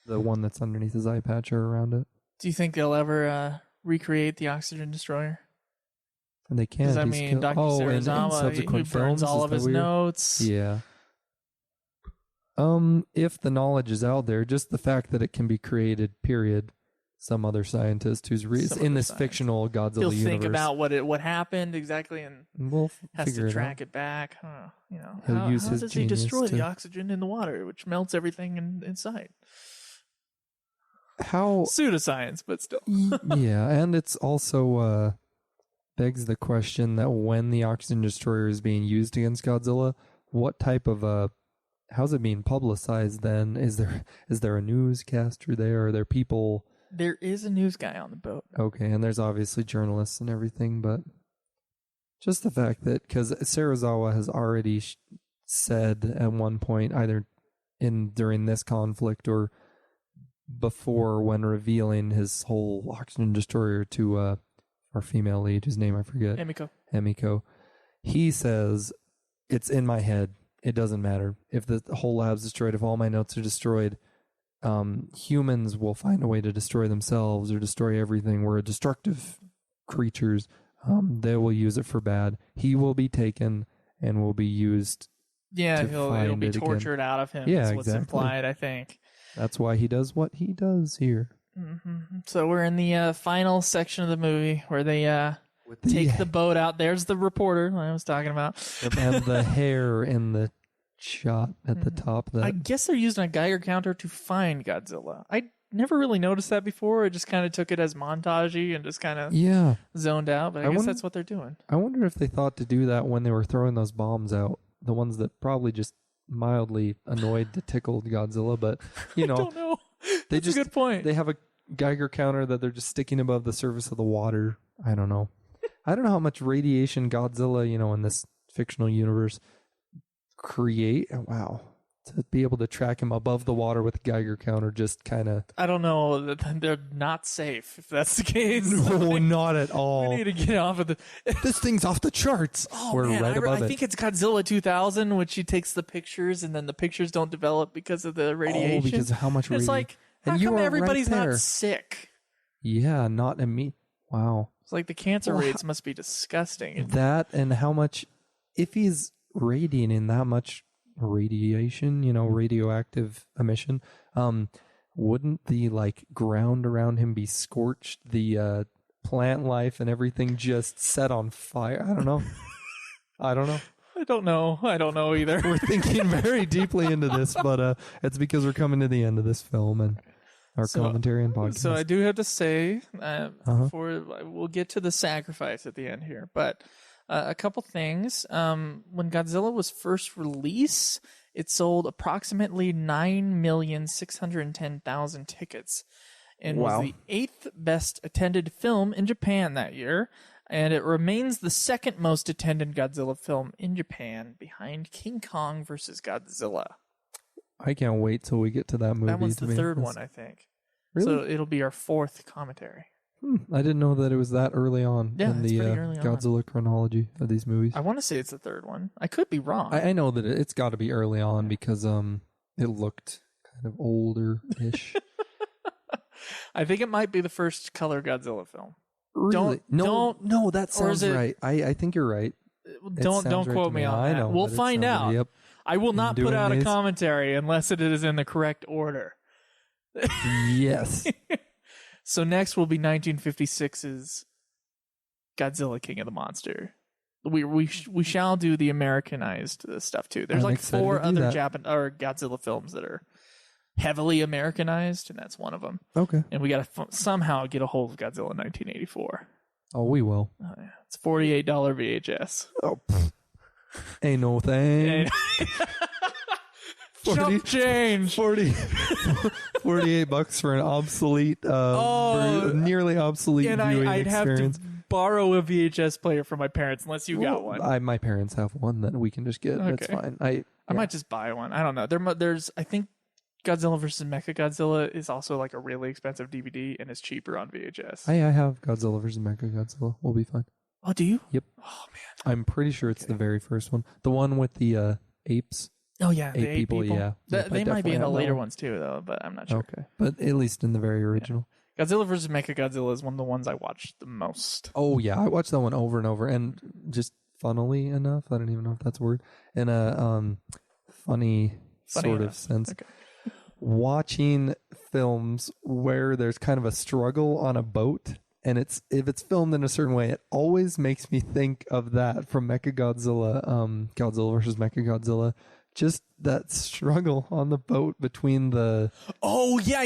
The one that's underneath his eye patch or around it. Do you think they'll ever recreate the oxygen destroyer? And they can't. I mean, Dr. Serizawa, he burns all of his notes. Yeah. If the knowledge is out there, just the fact that it can be created, period. Some other scientist who's in this fictional Godzilla universe. He'll think about what happened exactly, and we'll has to track it back. How does he destroy the oxygen in the water, which melts everything in sight? How pseudoscience, but still. Yeah, and it's also begs the question that when the oxygen destroyer is being used against Godzilla, what type of how's it being publicized then? Is there a newscaster there? Are there people? There is a news guy on the boat. Okay, and there's obviously journalists and everything, but just the fact that, because Serizawa has already said at one point, either during this conflict or before, when revealing his whole oxygen destroyer to our female lead, whose name I forget. Emiko. He says, it's in my head. It doesn't matter. If the whole lab's destroyed, if all my notes are destroyed, humans will find a way to destroy themselves or destroy everything. We're destructive creatures. They will use it for bad. He will be taken and will be used. Yeah, it'll be tortured out of him. Yeah, what's implied, I think. That's why he does what he does here. Mm-hmm. So we're in the final section of the movie where they take the boat out. There's the reporter I was talking about. And the hair in the shot at the top. I guess they're using a Geiger counter to find Godzilla. I never really noticed that before. I just kind of took it as montagey and just kind of zoned out. But I guess that's what they're doing. I wonder if they thought to do that when they were throwing those bombs out. The ones that probably just mildly annoyed to tickled Godzilla. But, I don't know. That's a good point. They have a Geiger counter that they're just sticking above the surface of the water. I don't know. I don't know how much radiation Godzilla, in this fictional universe create. Wow. To be able to track him above the water with a Geiger counter just kind of... I don't know. They're not safe if that's the case. No, not at all. We need to get off of the... This thing's off the charts. Oh, We're man, right above I it. think it's Godzilla 2000, which he takes the pictures and then the pictures don't develop because of the radiation. Oh, because of how much It's like, how come everybody's not sick? Yeah, not in me. Wow. It's like the cancer rates must be disgusting. That and how much... If he's radiating that much radiation, radioactive emission, wouldn't the ground around him be scorched, the plant life and everything just set on fire? I don't know. I don't know either. We're thinking very deeply into this, but it's because we're coming to the end of this film and our commentary and podcast. So I do have to say, before we'll get to the sacrifice at the end here, but a couple things. When Godzilla was first released, it sold approximately 9,610,000 tickets and was the 8th best attended film in Japan that year. And it remains the second most attended Godzilla film in Japan, behind King Kong versus Godzilla. I can't wait till we get to that movie. That one's the third one, I think. Really? So it'll be our fourth commentary. I didn't know that it was that early on in the early Godzilla chronology of these movies. I want to say it's the third one. I could be wrong. I know that it's got to be early on because it looked kind of older-ish. I think it might be the first color Godzilla film. Really? No, that sounds right. I think you're right. Don't quote me on that. We'll find out. Yep. I will not put out a commentary unless it is in the correct order. Yes. So next will be 1956's Godzilla King of the Monster. We shall do the Americanized stuff too. There's like 4 other Godzilla films that are heavily Americanized, and that's one of them. Okay. And we got to somehow get a hold of Godzilla 1984. Oh, we will. Oh, yeah. It's $48 VHS. Oh, ain't no thing. Chump change. 48 bucks for an obsolete, nearly obsolete and viewing I'd experience. have to borrow a VHS player from my parents unless you got one. My parents have one that we can just get. Okay. That's fine. I might just buy one. I don't know. There's I think Godzilla vs. Mechagodzilla is also like a really expensive DVD and is cheaper on VHS. I have Godzilla vs. Mechagodzilla. We'll be fine. Oh, do you? Yep. Oh man, I'm pretty sure it's the very first one. The one with the apes. Oh yeah, the eight people. Yeah. They might be in the later ones too, though, but I'm not sure. Okay, but at least in the very original. Yeah. Godzilla vs. Mechagodzilla is one of the ones I watched the most. Oh yeah, I watched that one over and over, and just funnily enough, I don't even know if that's a word, in a funny sort of sense. Okay. Watching films where there's kind of a struggle on a boat, and if it's filmed in a certain way, it always makes me think of that from Mechagodzilla, Godzilla vs. Mechagodzilla. Just that struggle on the boat between the... Oh, yeah.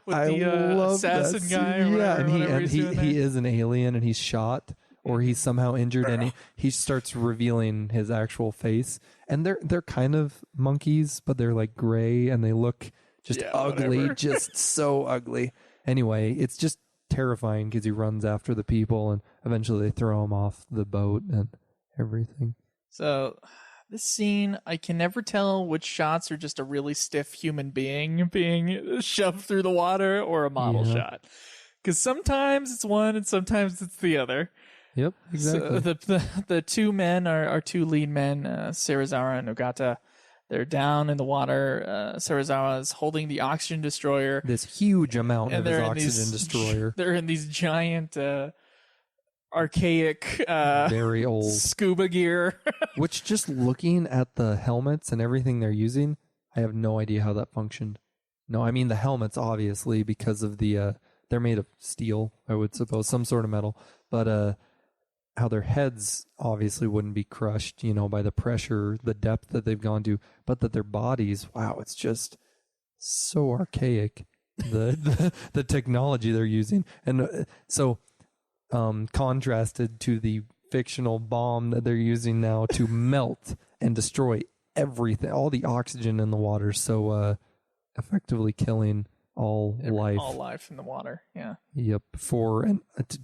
With the assassin guy. Yeah, and he is an alien, and he's shot, or he's somehow injured, and he starts revealing his actual face. And they're kind of monkeys, but they're like gray, and they look just ugly, just so ugly. Anyway, it's just terrifying because he runs after the people, and eventually they throw him off the boat and everything. So... this scene, I can never tell which shots are just a really stiff human being being shoved through the water or a model shot. Because sometimes it's one and sometimes it's the other. Yep, exactly. So the two men are two lead men, Serizawa and Ogata. They're down in the water. Serizawa is holding the oxygen destroyer. This huge amount of his oxygen destroyer. They're in these giant... archaic very old scuba gear. Which, just looking at the helmets and everything they're using, I have no idea how that functioned. No, I mean the helmets, obviously, because of the they're made of steel, I would suppose, some sort of metal, but how their heads obviously wouldn't be crushed, by the pressure, the depth that they've gone to, but that their bodies, wow, it's just so archaic, the technology they're using. And so contrasted to the fictional bomb that they're using now to melt and destroy everything, all the oxygen in the water, so effectively killing all life. All life in the water. Yeah. Yep,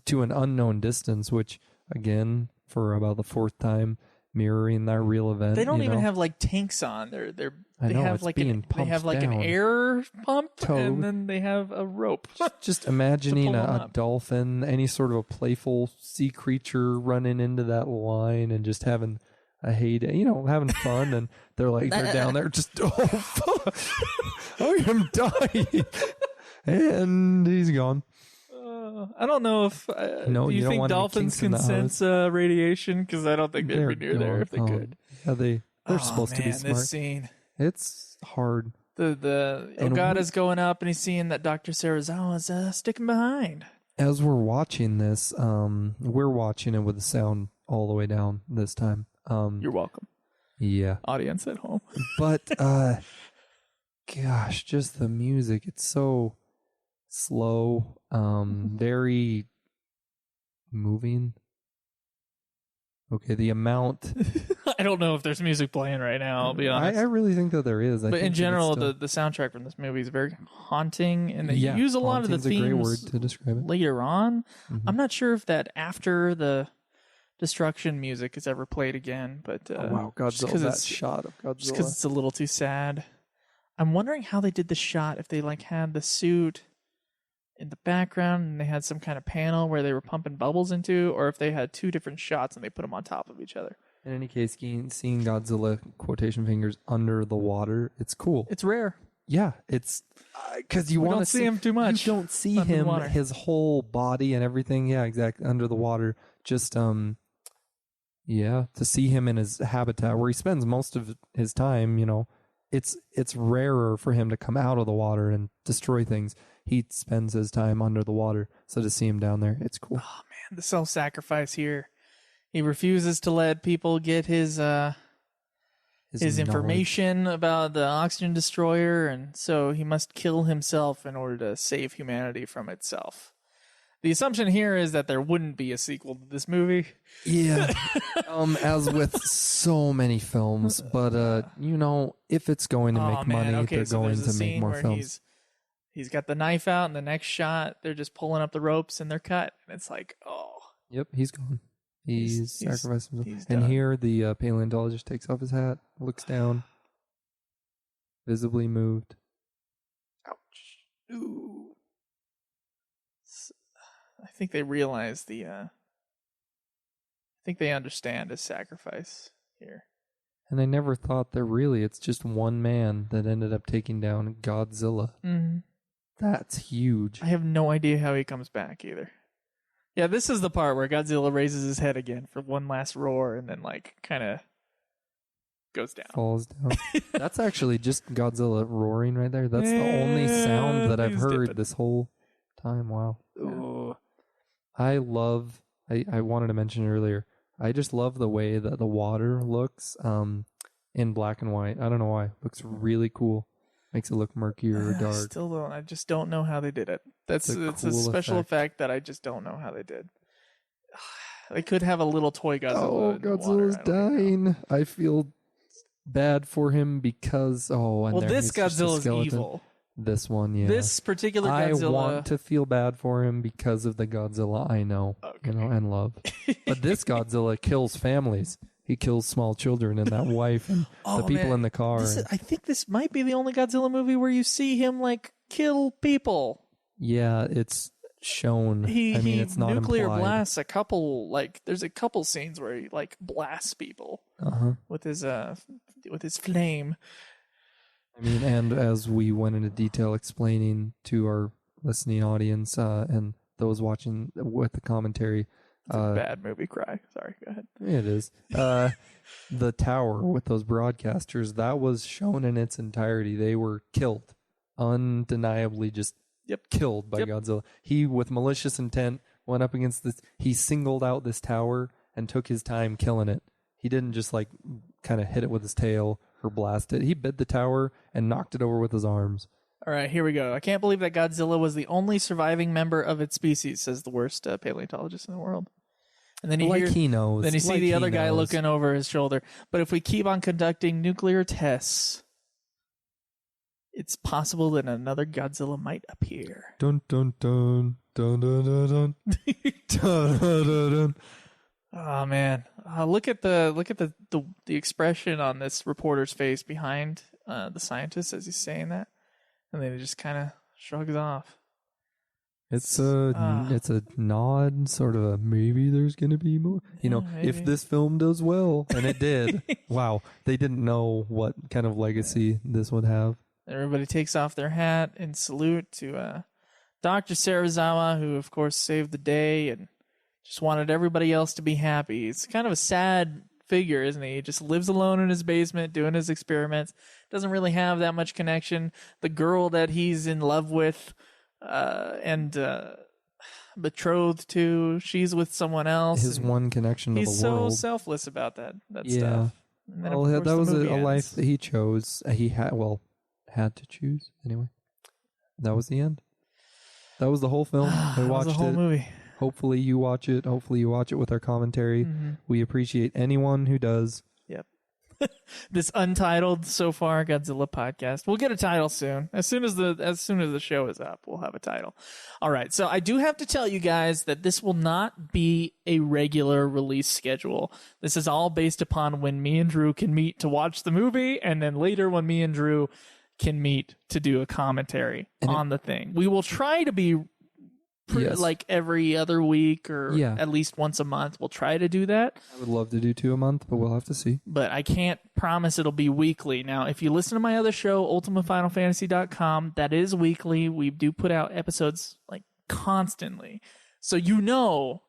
to an unknown distance, which again, for about the fourth time, mirroring that real event. They don't even have like tanks on. They have like an air pump, and then they have a rope. Just imagining a dolphin, any sort of a playful sea creature running into that line and just having a heyday, having fun, and they're down there just, oh, fuck, I am dying, and he's gone. I don't know if do you think dolphins can sense radiation? Because I don't think they'd be near there if they could. Yeah, they're supposed to be smart. This scene, it's hard. The Ogata's going up, and he's seeing that Dr. Serizawa's sticking behind. As we're watching this, we're watching it with the sound all the way down this time. You're welcome. Yeah. Audience at home. But, gosh, just the music. It's so slow, very moving. Okay, the amount. I don't know if there's music playing right now, I'll be honest. I really think that there is. But in general, the soundtrack from this movie is very haunting, and they use a lot of the themes a great word to describe it. Later on. Mm-hmm. I'm not sure if that after the destruction music is ever played again, but wow, Godzilla, that shot of Godzilla. Just because it's a little too sad. I'm wondering how they did the shot, if they had the suit in the background and they had some kind of panel where they were pumping bubbles into, or if they had two different shots and they put them on top of each other. In any case, seeing Godzilla, quotation fingers, under the water, it's cool. It's rare. Yeah, it's because you want to see him too much. You don't see him, his whole body and everything. Yeah, exactly. Under the water, just to see him in his habitat where he spends most of his time. It's rarer for him to come out of the water and destroy things. He spends his time under the water, so to see him down there, it's cool. Oh man, the self-sacrifice here. He refuses to let people get his information about the oxygen destroyer, and so he must kill himself in order to save humanity from itself. The assumption here is that there wouldn't be a sequel to this movie. Yeah, as with so many films, but if it's going to make money, they're going to make more films. He's got the knife out, and the next shot, they're just pulling up the ropes, and they're cut. And it's like, oh. Yep, he's gone. He's sacrificed himself. And here, the paleontologist takes off his hat, looks down, visibly moved. Ouch. Ooh. I think they realize I think they understand his sacrifice here. And I never thought that really it's just one man that ended up taking down Godzilla. Mm-hmm. That's huge. I have no idea how he comes back either. Yeah, this is the part where Godzilla raises his head again for one last roar and then kind of goes down. Falls down. That's actually just Godzilla roaring right there. That's the only sound that I've heard this whole time. Wow. Ooh. I wanted to mention earlier, I just love the way that the water looks in black and white. I don't know why. It looks really cool. Makes it look murkier or dark. I just don't know how they did it. It's a special effect that I just don't know how they did. They could have a little toy Godzilla. Oh, Godzilla's dying. I feel bad for him because this Godzilla's evil. This one, yeah. This particular Godzilla. I want to feel bad for him because of the Godzilla I know, and love. But this Godzilla kills families. He kills small children and that wife and the people in the car. I think this might be the only Godzilla movie where you see him kill people. Yeah, it's shown. It's not nuclear implied. Blasts a couple. There's a couple scenes where he blasts people with his flame. And as we went into detail explaining to our listening audience and those watching with the commentary. It's a bad movie cry. Sorry, go ahead. It is. The tower with those broadcasters, that was shown in its entirety. They were killed. Undeniably just killed by Godzilla. He, with malicious intent, went up against this. He singled out this tower and took his time killing it. He didn't just kind of hit it with his tail or blast it. He bit the tower and knocked it over with his arms. All right, here we go. I can't believe that Godzilla was the only surviving member of its species, says the worst paleontologist in the world. And then he knows. Then you see the other guy looking over his shoulder. But if we keep on conducting nuclear tests, it's possible that another Godzilla might appear. Dun dun dun dun dun dun dun dun dun dun. Oh man, look at the expression on this reporter's face behind the scientist as he's saying that, and then he just kind of shrugs off. It's a nod, sort of a maybe there's gonna be more. Maybe. If this film does well, and it did. Wow, they didn't know what kind of legacy this would have. Everybody takes off their hat in salute to Dr. Serizawa, who of course saved the day and just wanted everybody else to be happy. It's kind of a sad figure, isn't he? He just lives alone in his basement doing his experiments. Doesn't really have that much connection. The girl that he's in love with and betrothed to, she's with someone else. His one connection to the world. He's so selfless about that Yeah. stuff. And then, Well, of course, that was the movie a ends. life that he chose. He had to choose anyway. That was the end. That was the whole film. I That was watched the whole it. movie. Hopefully you watch it. Hopefully you watch it with our commentary. Mm-hmm. We appreciate anyone who does. Yep. This untitled so far Godzilla podcast. We'll get a title soon. As soon as the show is up, we'll have a title. All right. So I do have to tell you guys that this will not be a regular release schedule. This is all based upon when me and Drew can meet to watch the movie, and then later when me and Drew can meet to do a commentary on the thing. We will try to be like every other week or at least once a month. We'll try to do that. I would love to do 2 a month, but we'll have to see. But I can't promise it'll be weekly. Now, if you listen to my other show, UltimateFinalFantasy.com, that is weekly. We do put out episodes like constantly. So you know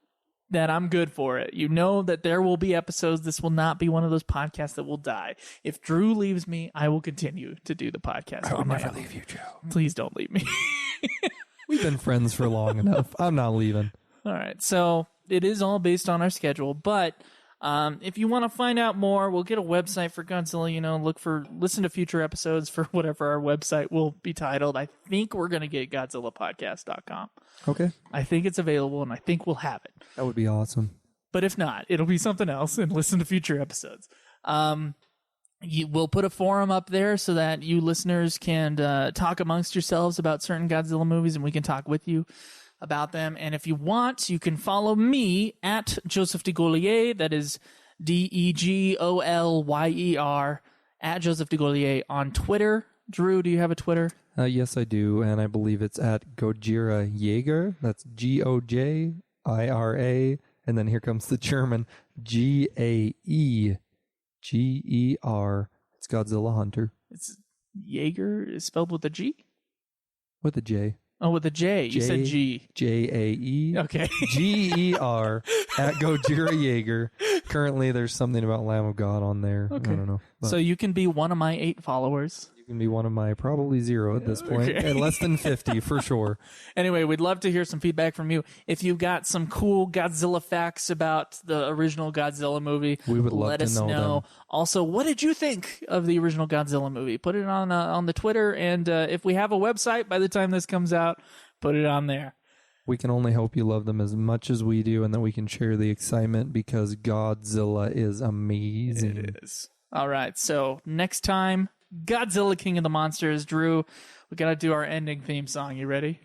that I'm good for it. You know that there will be episodes. This will not be one of those podcasts that will die. If Drew leaves me, I will continue to do the podcast. I will never leave you, Joe. Please don't leave me. We've been friends for long enough. I'm not leaving. All right. So it is all based on our schedule. But if you want to find out more, we'll get a website for Godzilla. Listen to future episodes for whatever our website will be titled. I think we're going to get GodzillaPodcast.com. Okay. I think it's available, and I think we'll have it. That would be awesome. But if not, it'll be something else, and listen to future episodes. We'll put a forum up there so that you listeners can talk amongst yourselves about certain Godzilla movies, and we can talk with you about them. And if you want, you can follow me at Joseph de Gaulier. That is DEGOLYER at Joseph de Gaulier on Twitter. Drew, do you have a Twitter? Yes, I do, and I believe it's at Gojira Jaeger. That's GOJIRA, and then here comes the German GAEGER. It's Godzilla Hunter. It's Jaeger is spelled with a G? With a J. Oh, with a J. You said G. JAE. Okay. GER at Gojira Jaeger. Currently, there's something about Lamb of God on there. Okay. I don't know. So you can be one of my 8 followers. You can be one of my probably 0 at this point. Okay. And less than 50 for sure. Anyway, we'd love to hear some feedback from you. If you've got some cool Godzilla facts about the original Godzilla movie, We would love let to us know them. Also, what did you think of the original Godzilla movie? Put it on the Twitter, and if we have a website by the time this comes out, put it on there. We can only hope you love them as much as we do and that we can share the excitement because Godzilla is amazing. It is. All right, so next time, Godzilla King of the Monsters. Drew, we got to do our ending theme song. You ready?